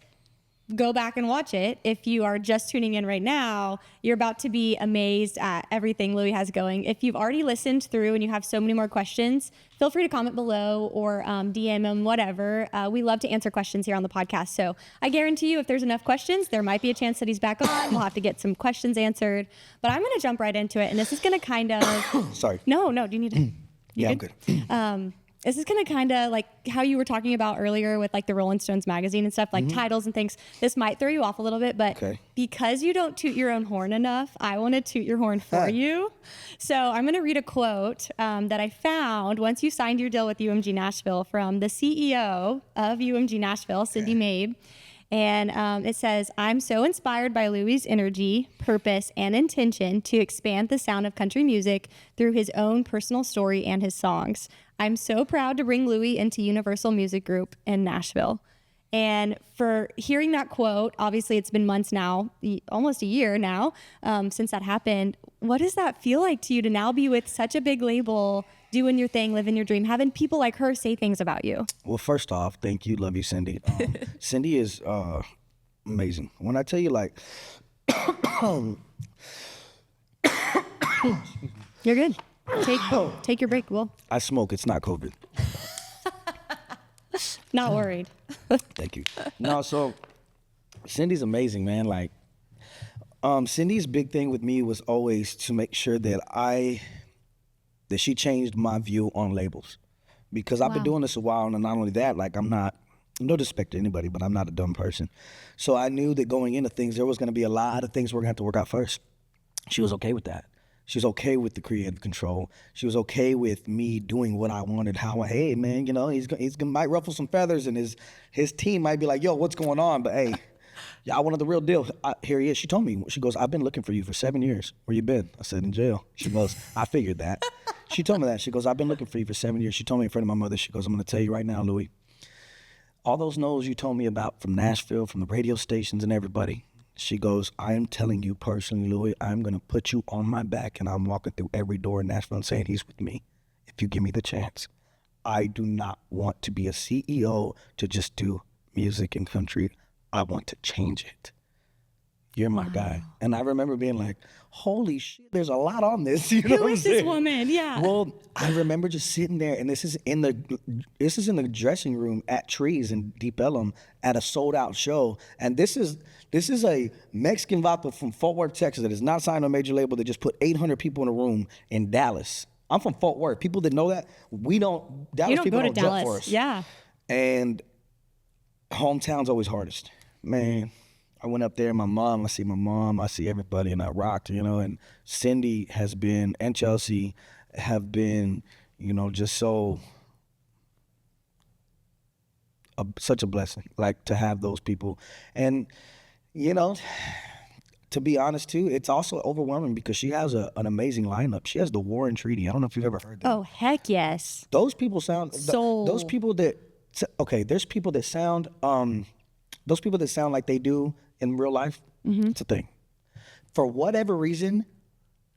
go back and watch it. If you are just tuning in right now, you're about to be amazed at everything Louie has going. If you've already listened through and you have so many more questions, feel free to comment below or DM him, whatever. We love to answer questions here on the podcast. So I guarantee you, if there's enough questions, there might be a chance that he's back on. We'll have to get some questions answered. But I'm going to jump right into it. And this is going to kind of... Sorry. No, do you need to... Yeah, I'm good. This is going to kind of like how you were talking about earlier with like the Rolling Stones magazine and stuff, like titles and things. This might throw you off a little bit, but because you don't toot your own horn enough, I want to toot your horn for you. So I'm going to read a quote that I found once you signed your deal with UMG Nashville from the CEO of UMG Nashville, Cindy Mabe. And it says, "I'm so inspired by Louie's energy, purpose, and intention to expand the sound of country music through his own personal story and his songs. I'm so proud to bring Louie into Universal Music Group in Nashville." And for hearing that quote, obviously it's been months now, almost a year now, since that happened. What does that feel like to you to now be with such a big label, doing your thing, living your dream, having people like her say things about you? Well, first off, thank you. Love you, Cindy. Cindy is amazing. When I tell you, like, You're good. Take your break, Will. I smoke. It's not COVID. Not worried. Thank you. No, so Cindy's amazing, man. Like, Cindy's big thing with me was always to make sure that she changed my view on labels, because I've been doing this a while, and not only that, like, I'm not, no disrespect to anybody, but I'm not a dumb person. So I knew that going into things, there was going to be a lot of things we're going to have to work out first. She was okay with that. She was okay with the creative control. She was okay with me doing what I wanted, hey, man, you know, he's might ruffle some feathers, and his team might be like, "Yo, what's going on?" But hey, y'all wanted the real deal. Here he is. She told me, she goes, "I've been looking for you for 7 years. Where you been?" I said, "In jail." She goes, "I figured that." She told me that. She goes, "I've been looking for you for 7 years." She told me in front of my mother, she goes, "I'm going to tell you right now, Louie, all those no's you told me about from Nashville, from the radio stations and everybody," she goes, "I am telling you personally, Louie, I'm going to put you on my back, and I'm walking through every door in Nashville and saying he's with me if you give me the chance. I do not want to be a CEO to just do music and country. I want to change it." you're my guy. And I remember being like, holy shit, there's a lot on this. You know Who what I'm is this saying? woman? Yeah. Well, I remember just sitting there, and this is in the dressing room at Trees in Deep Ellum at a sold out show. And this is a Mexican vato from Fort Worth, Texas, that is not signed on a major label, that just put 800 people in a room in Dallas. I'm from Fort Worth. People that know that, Dallas You don't people go to don't jump Dallas. for us. Yeah. And hometown's always hardest. Man, I went up there, I see my mom, I see everybody, and I rocked, and Cindy has been, and Chelsea have been, just such a blessing, like, to have those people. And, to be honest too, it's also overwhelming because she has an amazing lineup. She has the Warren Treaty. I don't know if you've ever heard that. Oh, heck yes. Those people sound, Soul. those people that, okay, there's people that sound, those people that sound like they do in real life, it's a thing. For whatever reason,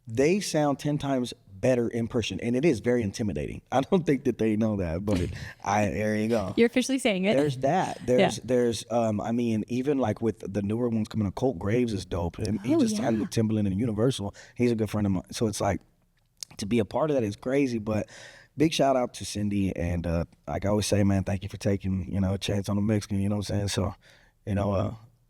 they sound 10 times better in person, and it is very intimidating. I don't think that they know that, but there you go. You're officially saying it. There's that. There's I mean, even like with the newer ones coming up, Colt Graves is dope, and he just signed with Timberland and Universal. He's a good friend of mine, so it's like, to be a part of that is crazy. But big shout out to Cindy, and like I always say, man, thank you for taking a chance on the Mexican. You know what I'm saying? So,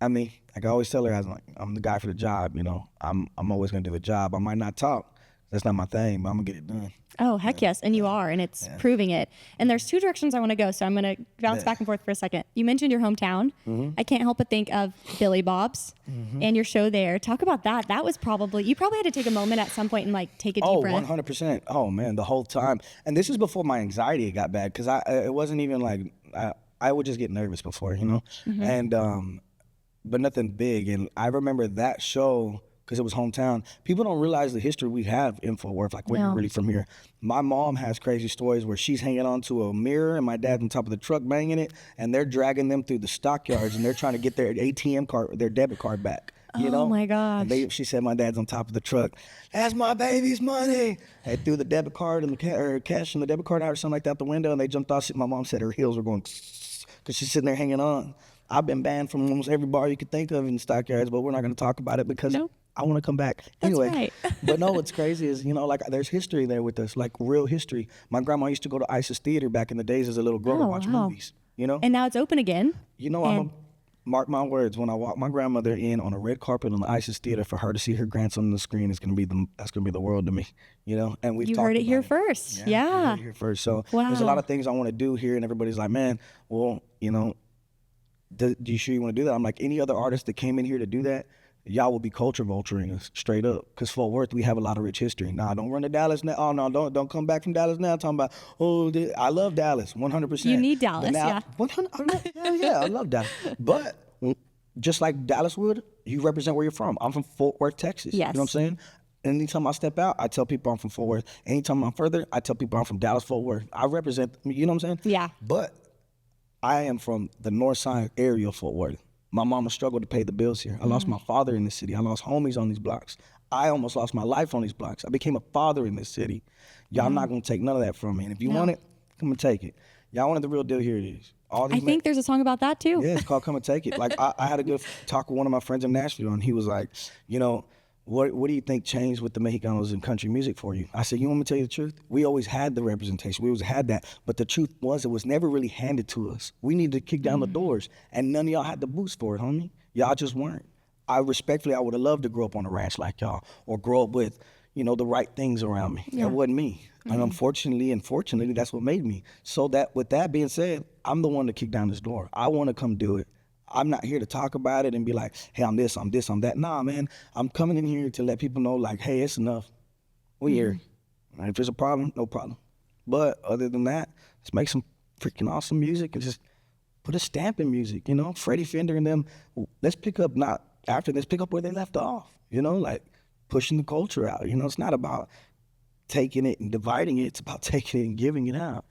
I mean, like I always tell her, I'm the guy for the job. I'm always gonna do the job. I might not talk. That's not my thing, but I'm gonna get it done. Oh, heck yes. And you are, and it's proving it. And there's two directions I want to go, so I'm going to bounce back and forth for a second. You mentioned your hometown. I can't help but think of Billy Bob's and your show there. Talk about that. That was you probably had to take a moment at some point and like take a deep breath. 100%. Oh man, the whole time. And this is before my anxiety got bad, because it wasn't even like, I would just get nervous before, and but nothing big. And I remember that show, because it was hometown. People don't realize the history we have in Fort Worth, like we're really from here. My mom has crazy stories where she's hanging onto a mirror and my dad's on top of the truck banging it, and they're dragging them through the stockyards, and they're trying to get their ATM card, their debit card back. Oh my gosh. She said my dad's on top of the truck. That's my baby's money. They threw the debit card and the cash and the debit card out or something like that out the window, and they jumped off. My mom said her heels were going because she's sitting there hanging on. I've been banned from almost every bar you could think of in stockyards, but we're not going to talk about it because I want to come back. Anyway, right. But no, what's crazy is, like there's history there with us, like real history. My grandma used to go to Isis Theater back in the days as a little girl to watch movies, And now it's open again. Mark my words, when I walk my grandmother in on a red carpet on the Isis Theater, for her to see her grandson on the screen is going to be the world to me, And we've You talked heard it about here first. Yeah. You heard it here first. So there's a lot of things I want to do here, and everybody's like, man, well, do you sure you want to do that? I'm like, any other artist that came in here to do that, y'all will be culture vulturing us straight up. Because Fort Worth, we have a lot of rich history. Nah, don't run to Dallas now. Oh no, don't come back from Dallas now. Talking about, I love Dallas, 100%. You need Dallas, now, 100. I love Dallas. But just like Dallas would, you represent where you're from. I'm from Fort Worth, Texas. Yes. You know what I'm saying? Anytime I step out, I tell people I'm from Fort Worth. Anytime I'm further, I tell people I'm from Dallas, Fort Worth. I represent, you know what I'm saying? Yeah. But I am from the north side area of Fort Worth. My mama struggled to pay the bills here. I lost my father in this city. I lost homies on these blocks. I almost lost my life on these blocks. I became a father in this city. Y'all not gonna take none of that from me. And if you want it, come and take it. Y'all wanted the real deal, here it is. I think there's a song about that too. Yeah, it's called Come and Take It. Like I had a good talk with one of my friends in Nashville, and he was like, what do you think changed with the Mexicanos in country music for you? I said, you want me to tell you the truth? We always had the representation. We always had that. But the truth was, it was never really handed to us. We needed to kick down the doors, and none of y'all had the boots for it, homie. Y'all just weren't. I would have loved to grow up on a ranch like y'all, or grow up with, the right things around me. That wasn't me. And unfortunately and fortunately, that's what made me. So that, with that being said, I'm the one to kick down this door. I want to come do it. I'm not here to talk about it and be like, hey, I'm this, I'm that. Nah, man, I'm coming in here to let people know, like, hey, it's enough. We here. And if there's a problem, no problem. But other than that, let's make some freaking awesome music and just put a stamp in music, Freddie Fender and them, let's pick up where they left off, like pushing the culture out. It's not about taking it and dividing it. It's about taking it and giving it out.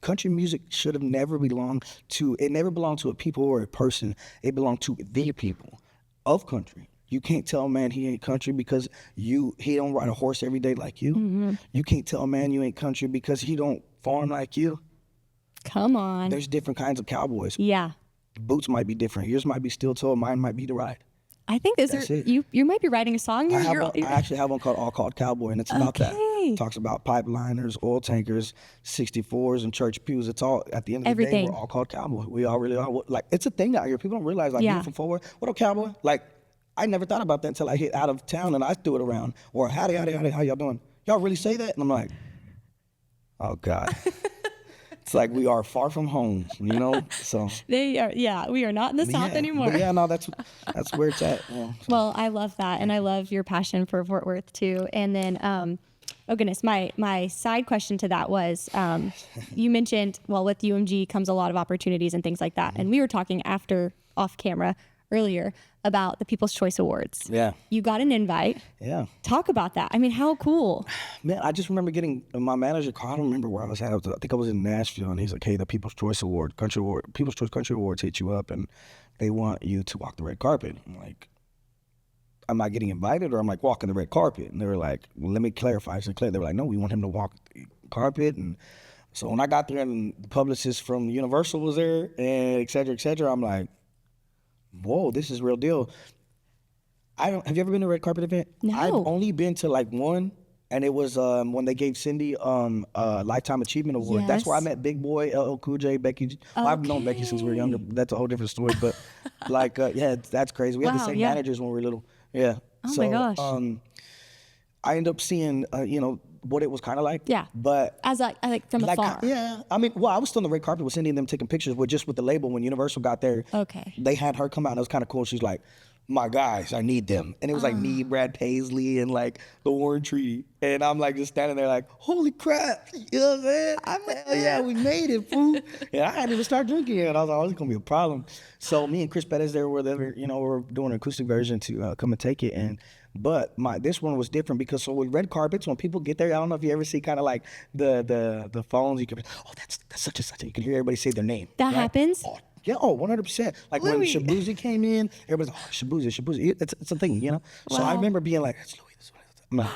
Country music should have never belonged to a people or a person. It belonged to the people of country. You can't tell a man he ain't country because he don't ride a horse every day like you. You can't tell a man you ain't country because he don't farm like you. Come on. There's different kinds of cowboys. Yeah. Boots might be different. Yours might be steel toe, mine might be the ride. I think That's it. you might be writing a song. I actually have one called All Called Cowboy, and it's about that. Okay. It talks about pipeliners, oil tankers, 64s, and church pews. It's all, at the end of the day, Everything. we're all called cowboy. We all really are. Like, it's a thing out here. People don't realize, like, Yeah. you from forward, what up, cowboy? Like, I never thought about that until I hit out of town and I threw it around. Or, howdy, how y'all doing? Y'all really say that? And I'm like, oh, God. It's like we are far from home, you know? So. We are not in the South anymore. But yeah, no, that's where it's at. Yeah, so. Well, I love that, and I love your passion for Fort Worth too. And then, oh goodness, my side question to that was, you mentioned, well, with UMG comes a lot of opportunities and things like that. And we were talking off camera earlier about the People's Choice Awards. Yeah. You got an invite. Yeah. Talk about that. I mean, how cool. Man, I just remember getting my manager call. I don't remember where I was at. I think I was in Nashville, and he's like, "Hey, the People's Choice Country Awards hit you up, and they want you to walk the red carpet." I'm like, "Am I getting invited, or am I walking the red carpet?" And they were like, "Well, let me clarify." I said, "They were like, no, we want him to walk the carpet." And so when I got there, and the publicist from Universal was there, and et cetera, I'm like, whoa, this is real deal. Have you ever been to a red carpet event? No. I've only been to like one, and it was when they gave Cindy Lifetime Achievement Award. That's where I Yes. met Big Boy, LL Cool J, Becky. Well, I've known Becky since we were younger. That's a whole different story. But like, yeah, that's crazy. We had the Wow, same yeah. managers when we were little. Yeah. Oh so, my gosh. I ended up seeing, what it was kind of like. Yeah. But As like from afar. yeah, I mean, well, I was still on the red carpet with Cindy and them taking pictures with the label. When Universal got there, Okay. they had her come out, and it was kind of cool. She's like, "My guys, I need them," and it was like me, Brad Paisley, and like the Warren Treaty, and I'm like just standing there like, "Holy crap!" You know what I'm saying? Hell yeah, we made it, fool. And I hadn't even started drinking yet, and I was like, "Oh, it's gonna be a problem." So me and Chris Pettis there were we're doing an acoustic version to come and take it, but this one was different because so with red carpets, when people get there, I don't know if you ever see kind of like the phones, you can, oh, that's such and such, you can hear everybody say their name. That right? happens? Oh, yeah, 100%. Like when Louie. Shabuzi came in, everybody's like, oh, Shabuzi. It's a thing, you know? So I Wow. remember being like, that's Louie. This is I'm like,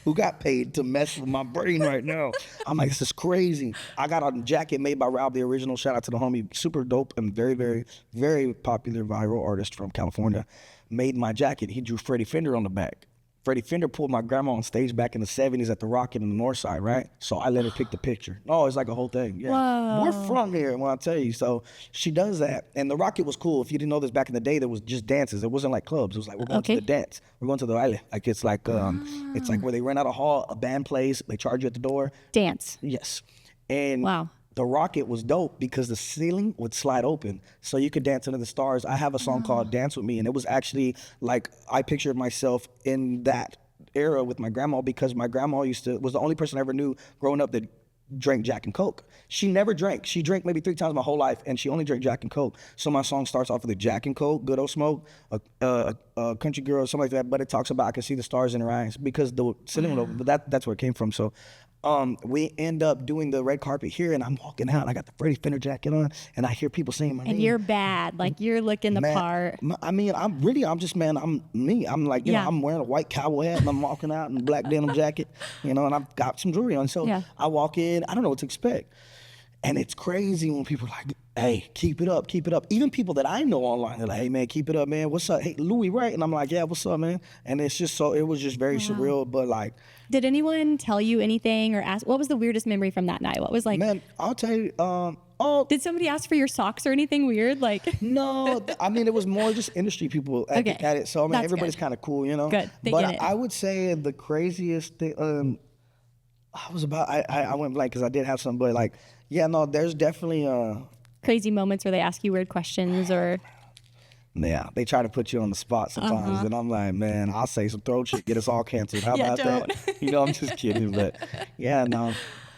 who got paid to mess with my brain right now? I'm like, this is crazy. I got a jacket made by Rob, the original. Shout out to the homie. Super dope and very, very, very popular viral artist from California. Made my jacket. He drew Freddie Fender on the back. Freddie Fender pulled my grandma on stage back in the 70s at the Rocket in the North Side, right? So I let her pick the picture. Oh, it's like a whole thing. Yeah. Whoa. We're from here, when I tell you. So she does that. And the Rocket was cool. If you didn't know this, back in the day, there was just dances. It wasn't like clubs. It was like, we're going to the dance. We're going to the baile. Like it's like where they rent out a hall, a band plays, they charge you at the door. Dance. Yes. And Wow. the Rocket was dope because the ceiling would slide open so you could dance under the stars. I have a song called Dance With Me, and it was actually like I pictured myself in that era with my grandma because my grandma was the only person I ever knew growing up that drank Jack and Coke. She never drank. She drank maybe 3 times my whole life, and she only drank Jack and Coke. So my song starts off with a Jack and Coke, Good Old Smoke, a country girl, something like that. But it talks about I can see the stars in her eyes because the cinema, that's where it came from. So we end up doing the red carpet here, and I'm walking out. And I got the Freddie Fender jacket on, and I hear people saying my name. And you're bad. Like you're looking the Man, part. I mean, I'm just, man, I'm me. I'm like, you know, I'm wearing a white cowboy hat, and I'm walking out in a black denim jacket, you know, and I've got some jewelry on. So Yeah. I walk in, I don't know what to expect. And it's crazy when people are like, hey, keep it up, keep it up. Even people that I know online, they're like, hey, man, keep it up, man. What's up? Hey, Louie, right? And I'm like, yeah, what's up, man? And it's just it was just very surreal, but like, Did anyone tell you anything or ask? What was the weirdest memory from that night? What was like? man, I'll tell you, Did somebody ask for your socks or anything weird? Like, no, I mean, it was more just industry people at it. So, I mean, That's everybody's good. kind of cool, you know? Good. They but get it. I would say the craziest thing, I went blank because I did have some, but like, yeah, no, there's definitely, crazy moments where they ask you weird questions or yeah, they try to put you on the spot sometimes. And I'm like, man, I'll say some throat shit, get us all canceled. How Yeah, about that? You know, I'm just kidding. But yeah, no,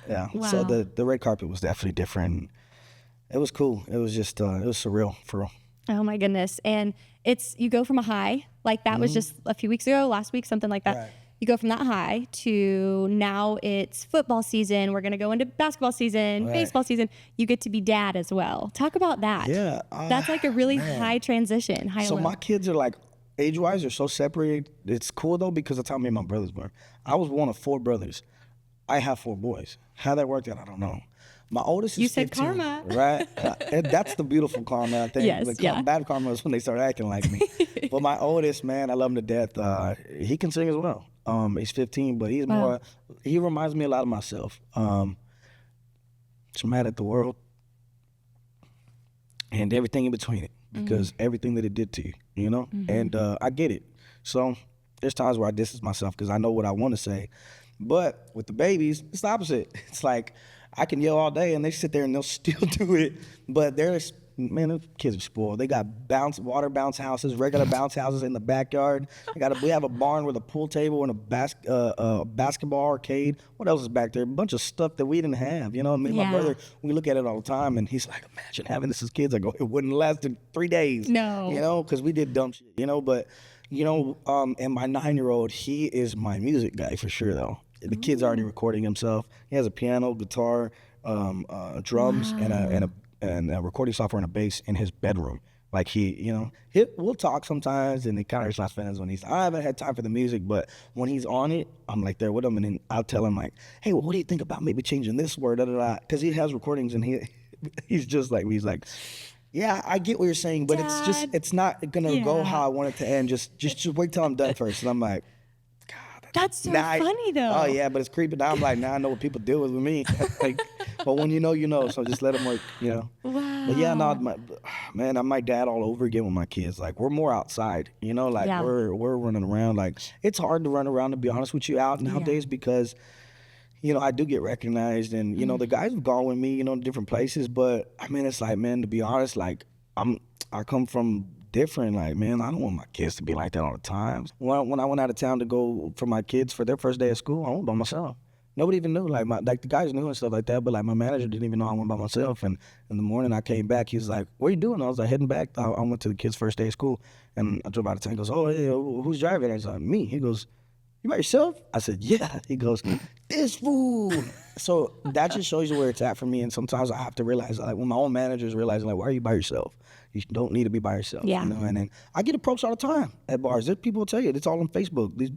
yeah. So Wow. the red carpet was definitely different. It was cool. It was just, it was surreal for real. oh my goodness. And you go from a high, like that was just a few weeks ago, last week, something like that. Right. You go from that high to now it's football season. We're going to go into basketball season, Right. baseball season. You get to be dad as well. Talk about that. Yeah. That's like a really high transition. High So low. my kids are like, age-wise, they're so separated. It's cool though because that's how me and my brothers were. I was one of 4 brothers. I have 4 boys. How that worked out, I don't know. My oldest is You said 15, karma. right? And that's the beautiful karma, I think. Yes, The yeah. bad karma is when they start acting like me. But my oldest, man, I love him to death. He can sing as well. He's 15, but he's Wow. more. He reminds me a lot of myself. Just mad at the world and everything in between it, because everything that it did to you, you know. And I get it. So there's times where I distance myself because I know what I want to say. But with the babies, it's the opposite. It's like I can yell all day and they sit there and they'll still do it. But there's, man, those kids are spoiled. They got water bounce houses, regular bounce houses in the backyard. We have a barn with a pool table and a basketball arcade. What else is back there? A bunch of stuff that we didn't have. You know, me and my Yeah. brother, we look at it all the time, and he's like, imagine having this as kids. I go, it wouldn't last 3 days. No. You know, because we did dumb shit, you know, but. You know, and my 9-year-old, he is my music guy for sure, though. The kid's already recording himself. He has a piano, guitar, drums, and a recording software and a bass in his bedroom. Like we'll talk sometimes, and it kind of hurts my feelings when I haven't had time for the music, but when he's on it, I'm like there with him, and then I'll tell him like, hey, well, what do you think about maybe changing this word, because he has recordings, and he's just like me. He's like, yeah, I get what you're saying, but it's not gonna go how I want it to end. Just wait till I'm done first. And I'm like, That's so funny though. oh yeah, but it's creepy. Now I'm like, now I know what people deal with me. Like, but when you know, you know. So just let them work, you know. Wow. But yeah, no, man, I'm my dad all over again with my kids. Like we're more outside, you know. Like Yeah. we're running around. Like it's hard to run around, to be honest with you, out nowadays because. You know, I do get recognized, and you know, the guys have gone with me, you know, to different places. But I mean, it's like, man, to be honest, like I come from different. Like, man, I don't want my kids to be like that all the time. When I went out of town to go for my kids for their first day of school, I went by myself. Nobody even knew. Like the guys knew and stuff like that, but like my manager didn't even know I went by myself. And in the morning I came back, he was like, "What are you doing?" I was like, heading back. I went to the kids' first day of school, and I drove out of town. He goes, "Oh, hey, who's driving?" I was like, "Me." He goes, "You by yourself?" I said, "Yeah." He goes, "This fool." So that just shows you where it's at for me. And sometimes I have to realize, like, when my own manager's realizing, like, why are you by yourself? You don't need to be by yourself. Yeah. You know? And then I get approached all the time at bars. There's people tell you, it's all on Facebook. These,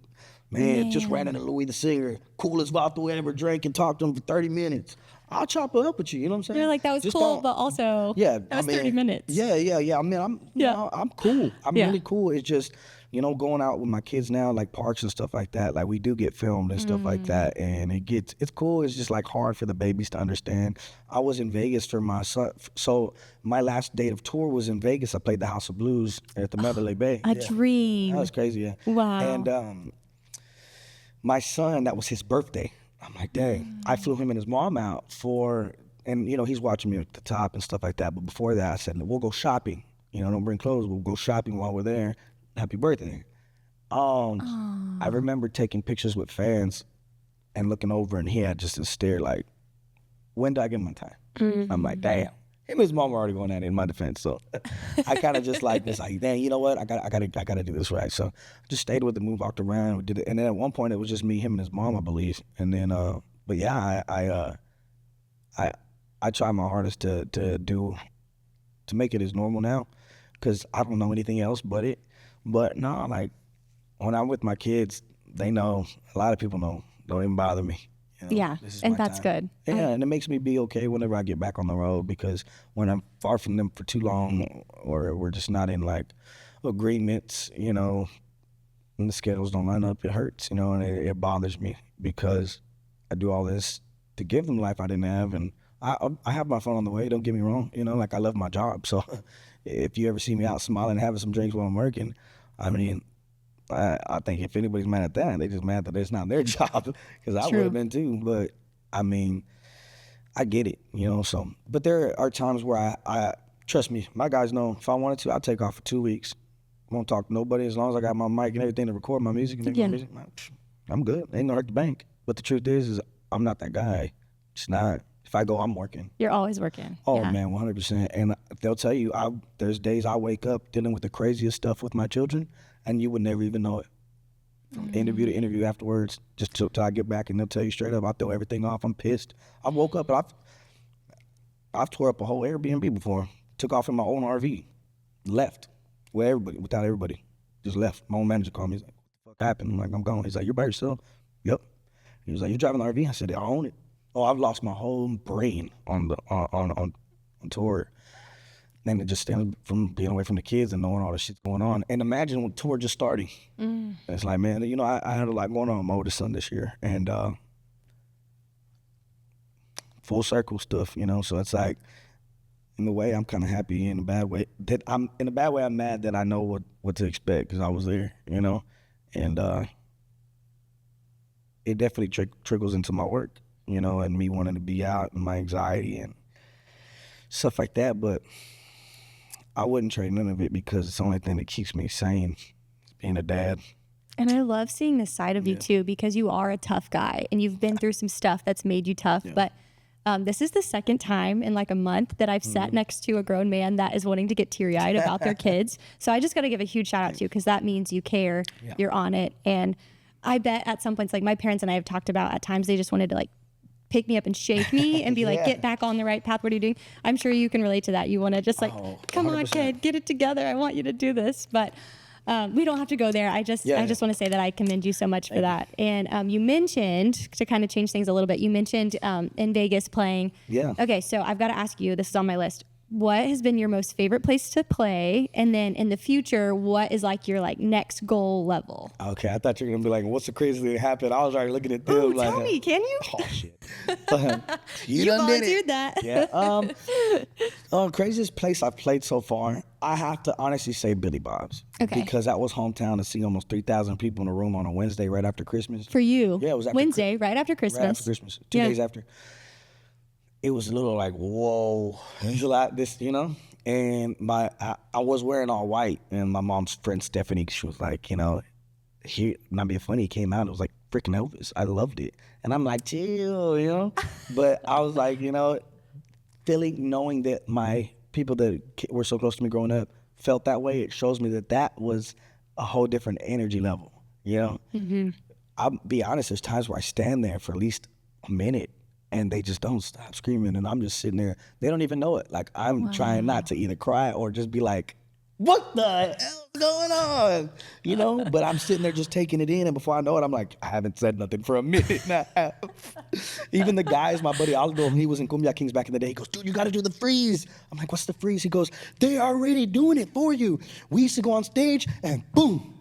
man, just ran into Louie the singer, coolest vodka we ever drank, and talked to him for 30 minutes. I'll chop it up with you. You know what I'm saying? You're like, that was Just cool, don't- but also that was 30 minutes. Yeah. I mean, I'm cool. I'm Yeah. really cool. It's just, you know, going out with my kids now, like parks and stuff like that. Like we do get filmed and stuff like that, and it's cool. It's just like hard for the babies to understand. I was in Vegas for my son, so my last date of tour was in Vegas. I played the House of Blues at the Mandalay Bay. A dream. That was crazy. Yeah. Wow. And my son, that was his birthday. I'm like, dang. I flew him and his mom out and you know, he's watching me at the top and stuff like that. But before that, I said, we'll go shopping. You know, don't bring clothes. We'll go shopping while we're there. Happy birthday. I remember taking pictures with fans and looking over, and he had just a stare like, when do I get my time? I'm like, damn. Him and his mom were already going at it in my defense. So I kind of just like this, like, dang, you know what? I gotta do this right. So I just stayed with him, walked around, we did it. And then at one point it was just me, him, and his mom, I believe. And then, but yeah, I try my hardest to make it as normal now, because I don't know anything else but it. But no, like when I'm with my kids, they know. A lot of people know. Don't even bother me. You know, Yeah, this is and my that's time. good. Yeah, and it makes me be okay whenever I get back on the road, because when I'm far from them for too long, or we're just not in like agreements, you know, and the schedules don't line up, it hurts, you know, and it bothers me, because I do all this to give them life I didn't have, and I have my fun on the way. Don't get me wrong, you know, like I love my job. So if you ever see me out smiling, having some drinks while I'm working, I mean, I think if anybody's mad at that, they just mad that it's not their job, because I would have been too. But I mean, I get it, you know. So, but there are times where I trust me, my guys know if I wanted to, I'll take off for 2 weeks. Won't talk to nobody as long as I got my mic and everything to record my music and make my music. I'm good. Ain't no hurt the bank. But the truth is I'm not that guy. It's not. If I go, I'm working. You're always working. Oh yeah. man, 100%. And they'll tell you, there's days I wake up dealing with the craziest stuff with my children, and you would never even know it. From interview to interview afterwards, just till I get back, and they'll tell you straight up, I throw everything off. I'm pissed. I woke up, and I've tore up a whole Airbnb before. Took off in my own RV, left without everybody, just left. My own manager called me. He's like, "What the fuck happened?" I'm like, "I'm gone." He's like, "You're by yourself?" Yep. He was like, "You're driving the RV?" I said, "I own it." Oh, I've lost my whole brain on tour. And it just stemming from being away from the kids and knowing all the shit's going on. And imagine when tour just starting. It's like, man, you know, I had a lot going on with my oldest son this year, and full circle stuff, you know. So it's like, in a way, I'm kind of happy. In a bad way, I'm mad that I know what to expect because I was there, you know. And it definitely trickles into my work, you know, and me wanting to be out and my anxiety and stuff like that. But I wouldn't trade none of it because it's the only thing that keeps me sane, being a dad. And I love seeing this side of you too, because you are a tough guy and you've been through some stuff that's made you tough. But this is the second time in like a month that I've sat next to a grown man that is wanting to get teary-eyed about their kids. So I just got to give a huge shout out to you because that means you care, you're on it. And I bet at some points, like my parents and I have talked about, at times they just wanted to like pick me up and shake me and be like, get back on the right path. What are you doing? I'm sure you can relate to that. You want to just like, come on, kid, get it together. I want you to do this. But we don't have to go there. I just want to say that I commend you so much for that. And you mentioned, to kind of change things a little bit, you mentioned in Vegas playing. Yeah. Okay, so I've got to ask you, this is on my list. What has been your most favorite place to play? And then in the future, what is like your like next goal level? Okay, I thought you were going to be like, what's the craziest thing that happened? I was already looking at them. Oh, like, tell me, can you? Oh, shit. You done did volunteered it. that. Yeah. Craziest place I've played so far, I have to honestly say Billy Bob's. Okay. Because that was hometown to see almost 3,000 people in a room on a Wednesday right after Christmas. For you. Yeah, it was after Wednesday, right after Christmas. Right after Christmas. 2 days after. It was a little like, whoa, there's a lot this, you know? And I was wearing all white, and my mom's friend Stephanie, she was like, you know, not being funny, he came out, it was like freaking Elvis. I loved it. And I'm like, chill, you know? But I was like, you know, knowing that my people that were so close to me growing up felt that way, it shows me that was a whole different energy level, you know? Mm-hmm. I'll be honest, there's times where I stand there for at least a minute and they just don't stop screaming, and I'm just sitting there. They don't even know it. Like, I'm trying not to either cry or just be like, what the hell's going on? You know, but I'm sitting there just taking it in, and before I know it, I'm like, I haven't said nothing for a minute and a half. Even the guys, my buddy Aldo, he was in Cumbia Kings back in the day, he goes, dude, you got to do the freeze. I'm like, what's the freeze? He goes, they're already doing it for you. We used to go on stage, and boom,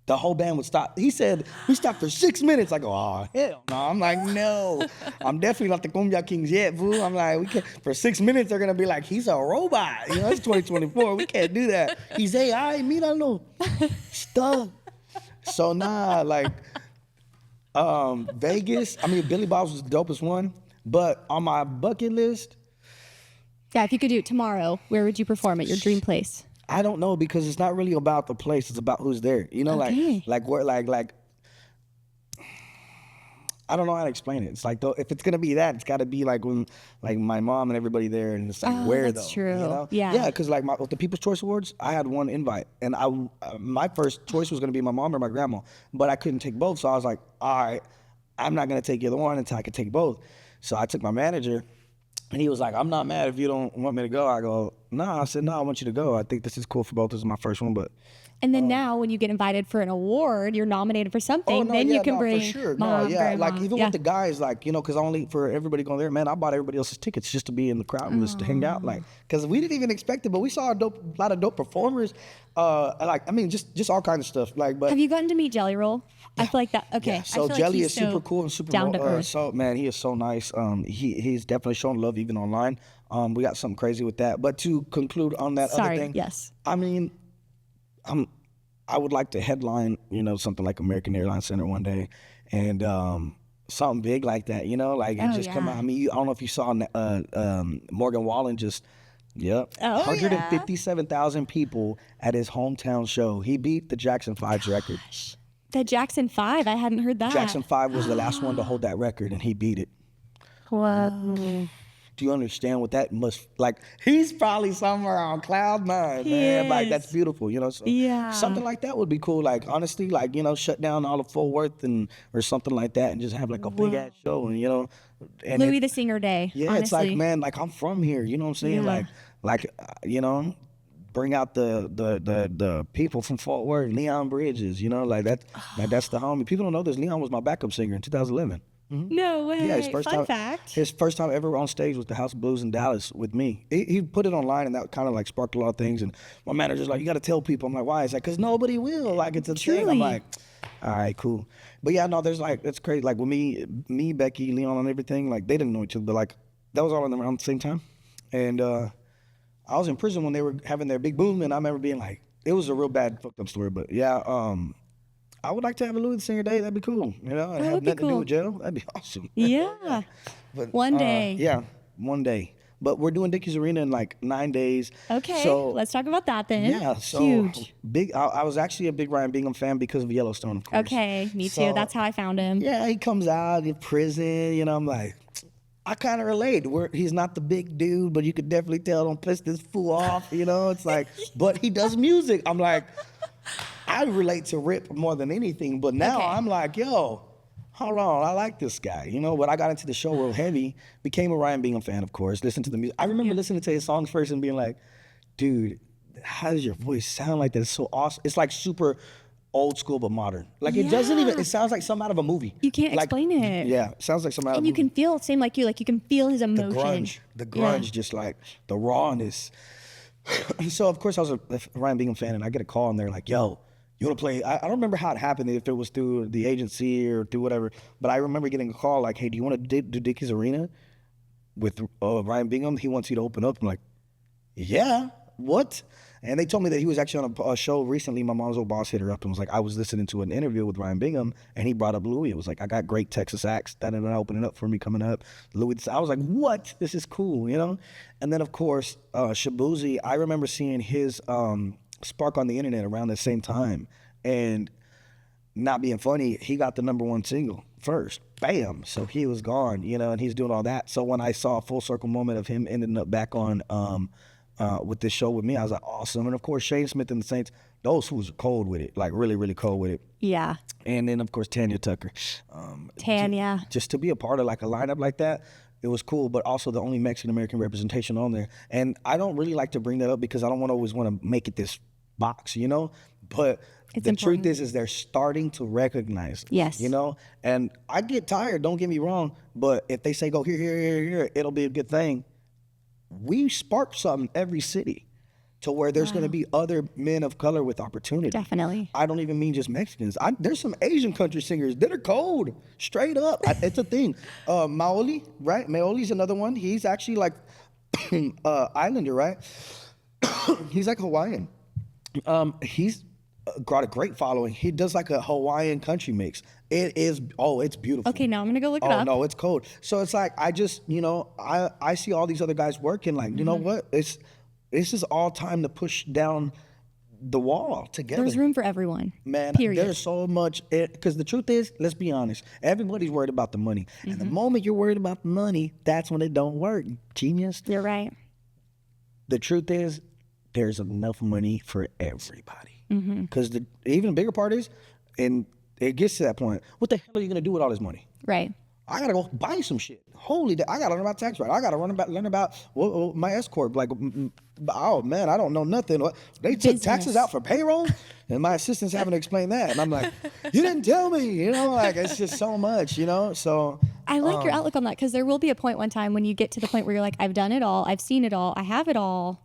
the whole band would stop. He said, we stopped for 6 minutes. I go, oh, hell no. I'm like, no. I'm definitely not the Cumbia Kings yet, boo. I'm like, we can't. For 6 minutes, they're going to be like, he's a robot. You know, it's 2024. We can't do that. He's AI. Mira, no. Stuff. So, nah, like, Vegas, I mean, Billy Bob's was the dopest one. But on my bucket list. Yeah, if you could do it tomorrow, where would you perform at your dream place? I don't know, because it's not really about the place. It's about who's there. You know, like where, like. I don't know how to explain it. It's like, though, if it's gonna be that, it's got to be like when, like my mom and everybody there, and it's like where that's though. true. You know? Yeah. Because like with the People's Choice Awards, I had one invite, and my first choice was gonna be my mom or my grandma, but I couldn't take both, so I was like, all right, I'm not gonna take either one until I could take both. So I took my manager. And he was like, I'm not mad if you don't want me to go. I go, no. I said, no, I want you to go. I think this is cool for both. This is my first one, but. And then now when you get invited for an award, you're nominated for something, then you can bring for sure. mom, grandma. Like even with the guys, like, you know, because only for everybody going there, man, I bought everybody else's tickets just to be in the crowd and just to hang out. Like, because we didn't even expect it, but we saw a lot of dope performers. Like, I mean, just all kinds of stuff. Like, but. Have you gotten to meet Jelly Roll? I feel like that. Okay. Yeah. So I feel Jelly like is super cool and super down to earth. So man, he is so nice. He's definitely showing love even online. We got something crazy with that. But to conclude on that other thing, yes. I mean, I would like to headline, you know, something like American Airlines Center one day, and something big like that, you know, like and just come out. I mean, I don't know if you saw Morgan Wallen just. Yep. 157,000 people at his hometown show. He beat the Jackson 5's record. The Jackson 5, I hadn't heard that. Jackson 5 was the last one to hold that record, and he beat it. Whoa. Do you understand what that must, like, he's probably somewhere on cloud nine, man. Like, that's beautiful, you know? So something like that would be cool. Like, honestly, like, you know, shut down all of Fort Worth or something like that and just have, like, a big-ass show, and, you know. And Louie the Singer Day, yeah, honestly. It's like, man, like, I'm from here, you know what I'm saying? Yeah. Like, you know, bring out the people from Fort Worth, Leon Bridges, you know, like that's the homie. People don't know this. Leon was my backup singer in 2011. No way. Yeah, his first Fun time. fact. His first time ever on stage was the House of Blues in Dallas with me. He put it online, and that kind of like sparked a lot of things. And my manager's like, "You got to tell people." I'm like, "Why?" He's like, "Cause nobody will. Like, it's a thing." I'm Truly. like, "All right, cool." But yeah, no, there's like, it's crazy. Like with me, Becky, Leon, and everything. Like they didn't know each other, but like that was all around the same time. And I was in prison when they were having their big boom, and I remember being like, it was a real bad fucked up story. But yeah, I would like to have a Louie the Singer day. That'd be cool. You know, and That have would be nothing to do cool. with jail. That'd be awesome. Yeah. But One day. yeah, one day. But we're doing Dickies Arena in like 9 days. Okay. So Let's talk about that then. yeah, so Huge. big. I was actually a big Ryan Bingham fan because of Yellowstone, of course. Okay. Me too. So, That's how I found him. Yeah, he comes out in prison. You know, I'm like, I kind of relate. He's not the big dude, but you could definitely tell, don't piss this fool off. You know, it's like, but he does music. I'm like, I relate to Rip more than anything. But now Okay. I'm like, yo, hold on, I like this guy. You know, but I got into the show real heavy, became a Ryan Bingham fan, of course, listened to the music. I remember listening to his songs first and being like, dude, how does your voice sound like that? It's so awesome. It's like super old school but modern. Like it doesn't even, it sounds like something out of a movie. You can't Like, explain it. Yeah, it sounds like something out of And a you movie. can feel, same like you can feel his emotion. The grunge, just like the rawness. So of course I was a Ryan Bingham fan, and I get a call and they're like, yo, you want to play? I don't remember how it happened, if it was through the agency or through whatever, but I remember getting a call like, hey, do you want to do Dickies Arena with Ryan Bingham? He wants you to open up. I'm like, yeah, what? And they told me that he was actually on a show recently. My mom's old boss hit her up and was like, I was listening to an interview with Ryan Bingham, and he brought up Louie. It was like, I got great Texas acts that ended up opening up for me coming up. Louie, I was like, what? This is cool, you know? And then, of course, Shabuzi, I remember seeing his spark on the internet around the same time. And not being funny, he got the #1 single first. Bam. So he was gone, you know, and he's doing all that. So when I saw a full circle moment of him ending up back on with this show with me, I was like, awesome. And of course, Shane Smith and the Saints, those fools are cold with it, like really, really cold with it. Yeah. And then, of course, Tanya Tucker. Tanya. Just to be a part of like a lineup like that, it was cool, but also the only Mexican-American representation on there. And I don't really like to bring that up because I don't always want to make it this box, you know? But It's the important. truth is they're starting to recognize it, Yes. you know? And I get tired, don't get me wrong, but if they say go here, here, here, here, it'll be a good thing. We spark something every city to where there's going to be other men of color with opportunity. Definitely. I don't even mean just Mexicans. There's some Asian country singers that are cold, straight up. It's a thing. Maoli, right? Maoli's another one. He's actually like Islander, right? He's like Hawaiian. He's got a great following. He does like a Hawaiian country mix. It's beautiful. Okay, now I'm gonna go look it Oh up. no, it's cold. So it's like I just, you know, I see all these other guys working. Like, you know what? This is all time to push down the wall together. There's room for everyone. Man, Period. there's so much. Because the truth is, let's be honest, everybody's worried about the money. And the moment you're worried about the money, that's when it don't work. Genius. You're right. The truth is, there's enough money for everybody. Because even the bigger part is, and it gets to that point, what the hell are you going to do with all this money? Right. I gotta go buy some shit. I gotta learn about tax right. I gotta learn about my S corp. Like, oh man, I don't know nothing. They took taxes Business. out for payroll, and my assistant's having to explain that. And I'm like, you didn't tell me. You know, like it's just so much. You know, so I like your outlook on that because there will be a point one time when you get to the point where you're like, I've done it all, I've seen it all, I have it all.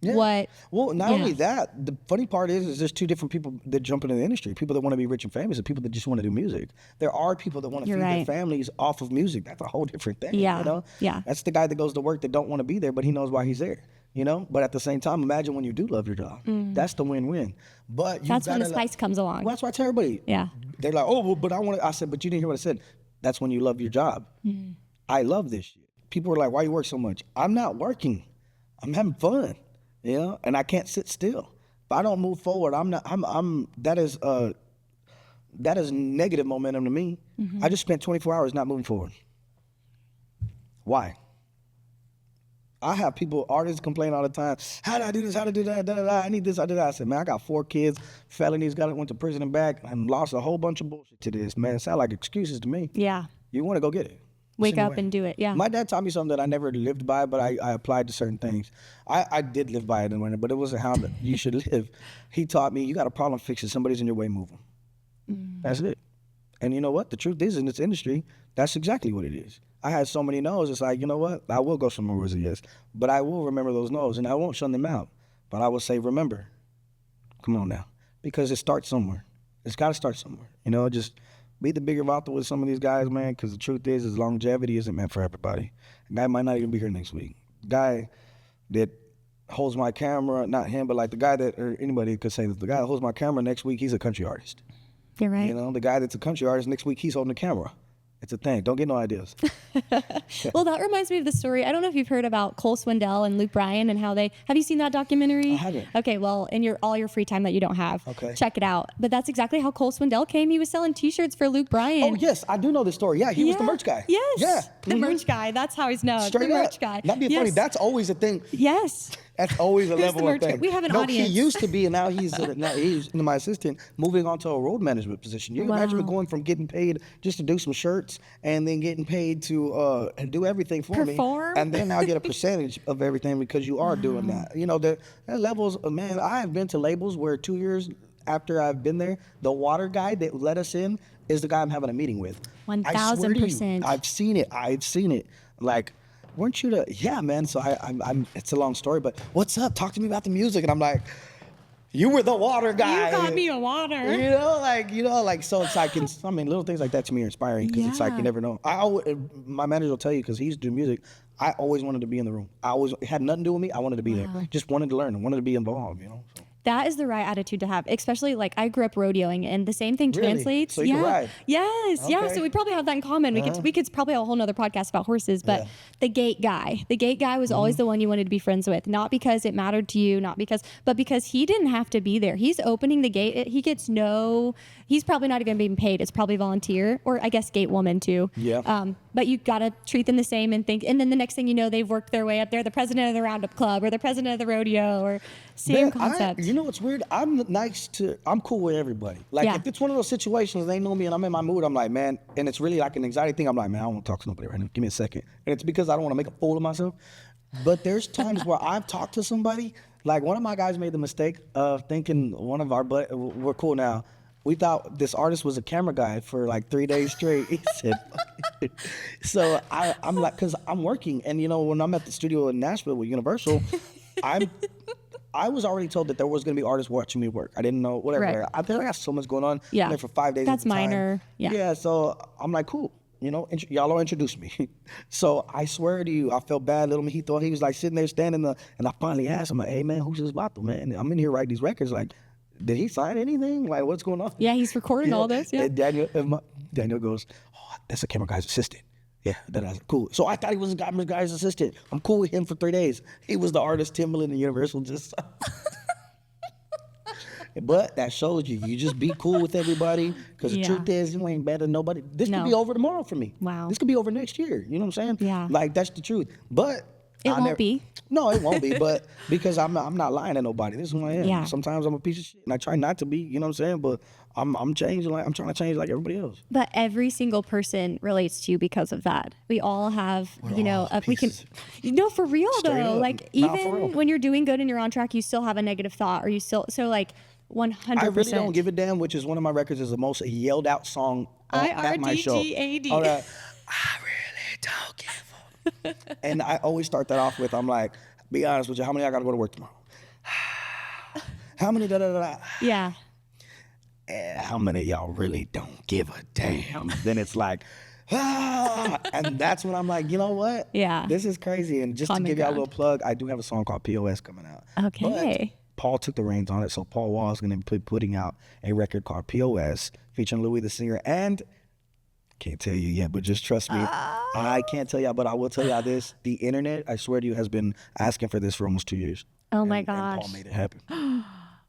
yeah. What? Well, not yeah. only that, the funny part is there's two different people that jump into the industry. People that want to be rich and famous, and people that just want to do music. There are people that want to You're feed their right. families off of music. That's a whole different thing. Yeah, You know? yeah. That's the guy that goes to work that don't want to be there, but he knows why he's there. You know, but at the same time, imagine when you do love your job. That's the win-win. But you That's when the gotta, spice comes along. Well, that's why I tell everybody. Yeah. They're like, oh, well, but I want to. I said, but you didn't hear what I said. That's when you love your job. I love this shit. People are like, why you work so much? I'm not working. I'm having fun. You know, and I can't sit still. If I don't move forward, I'm not. That is negative momentum to me. I just spent 24 hours not moving forward. Why? I have artists complain all the time. How do I do this? How to do that? Da, da, da. I need this. I do that. I said, man, I got 4 kids, felonies, went to prison and back, and lost a whole bunch of bullshit to this. Man, it sound like excuses to me. Yeah. You want to go get it. Wake Send it up away. and do it. Yeah. My dad taught me something that I never lived by, but I applied to certain things. I did live by it, but it wasn't how that you should live. He taught me, you got a problem, fix it. Somebody's in your way, move them. That's it. And you know what? The truth is, in this industry, that's exactly what it is. I had so many no's. It's like, you know what? I will go somewhere with a yes, but I will remember those no's, and I won't shun them out. But I will say, remember, come on now, because it starts somewhere. It's got to start somewhere. You know, just be the bigger vato with some of these guys, man, because the truth is longevity isn't meant for everybody. A guy might not even be here next week. Guy that holds my camera, not him, but like the guy that, or anybody could say that the guy that holds my camera next week, he's a country artist. You're right. You know, the guy that's a country artist next week, he's holding the camera. It's a thing. Don't get no ideas. Well, that reminds me of the story. I don't know if you've heard about Cole Swindell and Luke Bryan and how have you seen that documentary? I haven't. Okay, well, in all your free time that you don't have, Okay. check it out. But that's exactly how Cole Swindell came. He was selling T-shirts for Luke Bryan. Oh, yes, I do know this story. Yeah, he was the merch guy. Yes. Yeah. The merch guy. That's how he's known. Straight the up. merch guy. That'd be funny. That's always a thing. Yes. That's always a Who's level the of merch guy? thing. We have an no, audience. he used to be, and now he's my assistant, moving on to a road management position. You can imagine me going from getting paid just to do some shirts and then getting paid to do everything for Perform? me. And then I'll get a percentage of everything because you are doing that. You know, there are levels, man, I have been to labels where 2 years after I've been there, the water guy that let us in is the guy I'm having a meeting with. 1000%. I've seen it. Like, weren't you the, yeah, man. So I'm it's a long story, but what's up? Talk to me about the music. And I'm like, you were the water guy. You got me a water. You know, so it's like, I mean, little things like that to me are inspiring because it's like, you never know. My manager will tell you, because he used to do music, I always wanted to be in the room. It had nothing to do with me. I wanted to be there. Just wanted to learn. Wanted to be involved, you know. So. That is the right attitude to have, especially like I grew up rodeoing, and the same thing Really? translates. So you can ride? Yes, yeah. Okay. So we probably have that in common. We could probably have a whole nother podcast about horses, but the gate guy was always the one you wanted to be friends with, not because it mattered to you, but because he didn't have to be there. He's opening the gate. He's probably not even being paid. It's probably volunteer, or I guess gate woman too. Yeah. But you gotta treat them the same and then the next thing you know, they've worked their way up. They're the president of the Roundup Club or the president of the rodeo or same concept. You know what's weird? I'm cool with everybody. Like if it's one of those situations they know me and I'm in my mood, I'm like, man, and it's really like an anxiety thing. I'm like, man, I don't want to talk to nobody right now. Give me a second. And it's because I don't want to make a fool of myself. But there's times where I've talked to somebody, like one of my guys made the mistake of thinking we're cool now. We thought this artist was a camera guy for like 3 days straight. He said, so I'm like, cause I'm working, and you know, when I'm at the studio in Nashville with Universal, I was already told that there was gonna be artists watching me work. I didn't know, whatever. Right. I feel like I got so much going on. Yeah. I'm there for 5 days. That's at a time. minor. Yeah. Yeah. So I'm like, cool. You know, y'all all introduced me. So I swear to you, I felt bad. Little me, he thought he was like sitting there standing there, and I finally asked him, like, hey man, who's this vato, man? I'm in here writing these records. Like, did he sign anything? Like, what's going on? Yeah, he's recording all this. Yeah. And Daniel goes, oh, that's a camera guy's assistant. Yeah, that's cool. So I thought he was a camera guy's assistant. I'm cool with him for 3 days. He was the artist, Timbaland and Universal. Just, but that shows you just be cool with everybody. Because the truth is, you ain't better than nobody. This could be over tomorrow for me. Wow. This could be over next year. You know what I'm saying? Yeah. Like, that's the truth. But It won't be. No, it won't be. But because I'm not lying to nobody. This is who I am. Yeah. Sometimes I'm a piece of shit, and I try not to be. You know what I'm saying? But I'm changing. Like I'm trying to change like everybody else. But every single person relates to you because of that. We all have, for real Straight though. up. Like Nah, for real. even when you're doing good and you're on track, you still have a negative thought, or you still 100%. I really don't give a damn, which is one of my records is the most yelled out song at my show. IRDGAD. All that, I really don't give a. And I always start that off with, I'm like, be honest with you, how many I got to go to work tomorrow? How many da-da-da-da? Yeah. And how many of y'all really don't give a damn? Then it's like, and that's when I'm like, you know what? Yeah. This is crazy. And just to Common give y'all a ground. little plug, I do have a song called POS coming out. Okay. But Paul took the reins on it, so Paul Wall is going to be putting out a record called POS featuring Louie the singer, and can't tell you yet, but just trust me. I can't tell y'all, but I will tell y'all this. The internet, I swear to you, has been asking for this for almost 2 years. Oh my And gosh. Paul made it happen.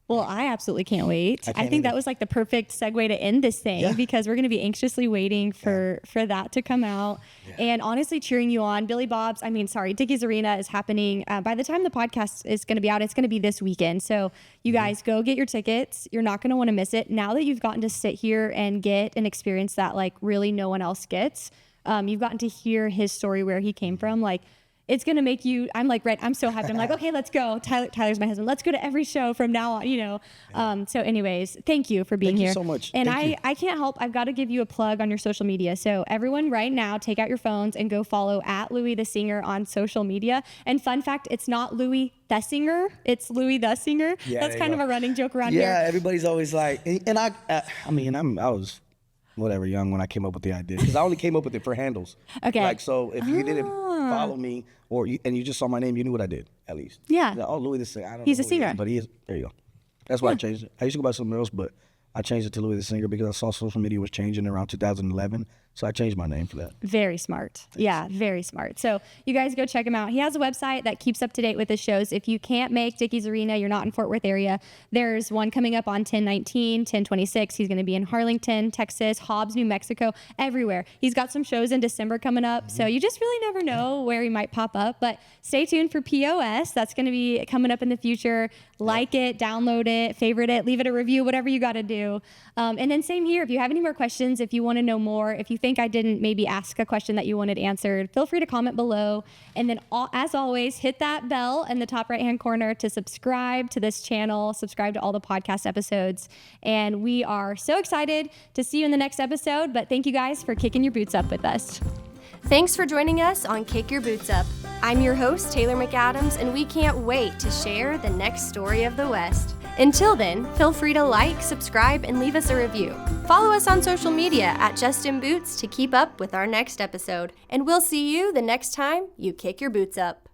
Well, I absolutely can't wait. I can't think that either. was like the perfect segue to end this thing because we're going to be anxiously waiting for that to come out. And honestly, cheering you on. Dickies Arena is happening. By the time the podcast is going to be out, it's going to be this weekend. So you guys go get your tickets. You're not going to want to miss it. Now that you've gotten to sit here and get an experience that like really no one else gets, you've gotten to hear his story, where he came from. Like, it's going to make you, I'm like, I'm so happy. I'm like, okay, let's go. Tyler's my husband. Let's go to every show from now on, you know? So anyways, thank you for being Thank you here. so much. And Thank you. I can't help. I've got to give you a plug on your social media. So everyone right now, take out your phones and go follow at Louie the Singer on social media. And fun fact, it's not Louie the Singer. It's Louie the Singer. Yeah, That's there kind you of go. a running joke around Yeah, here. everybody's always like, and I was whatever young when I came up with the idea, because I only came up with it for handles. Okay. Like, so if you didn't follow me and you just saw my name, you knew what I did at least. Yeah. Oh, Louie the Singer. I don't He's know a who he is, singer. but he is. There you go. That's why I changed it. I used to go by something else, but I changed it to Louie the Singer because I saw social media was changing around 2011. So I changed my name for that. Very smart. Thanks. Yeah, very smart. So you guys go check him out. He has a website that keeps up to date with his shows. If you can't make Dickies Arena, you're not in Fort Worth area, there's one coming up on 10/19, 10/26. He's going to be in Harlingen, Texas, Hobbs, New Mexico, everywhere. He's got some shows in December coming up. So you just really never know where he might pop up. But stay tuned for POS. That's going to be coming up in the future. Like it, download it, favorite it, leave it a review, whatever you got to do. And then same here. If you have any more questions, if you want to know more, if you think I didn't maybe ask a question that you wanted answered, feel free to comment below. And then as always, hit that bell in the top right-hand corner to subscribe to this channel, subscribe to all the podcast episodes. And we are so excited to see you in the next episode. But thank you guys for kicking your boots up with us. Thanks for joining us on Kick Your Boots Up. I'm your host, Taylor McAdams, and we can't wait to share the next story of the West. Until then, feel free to like, subscribe, and leave us a review. Follow us on social media at Justin Boots to keep up with our next episode. And we'll see you the next time you kick your boots up.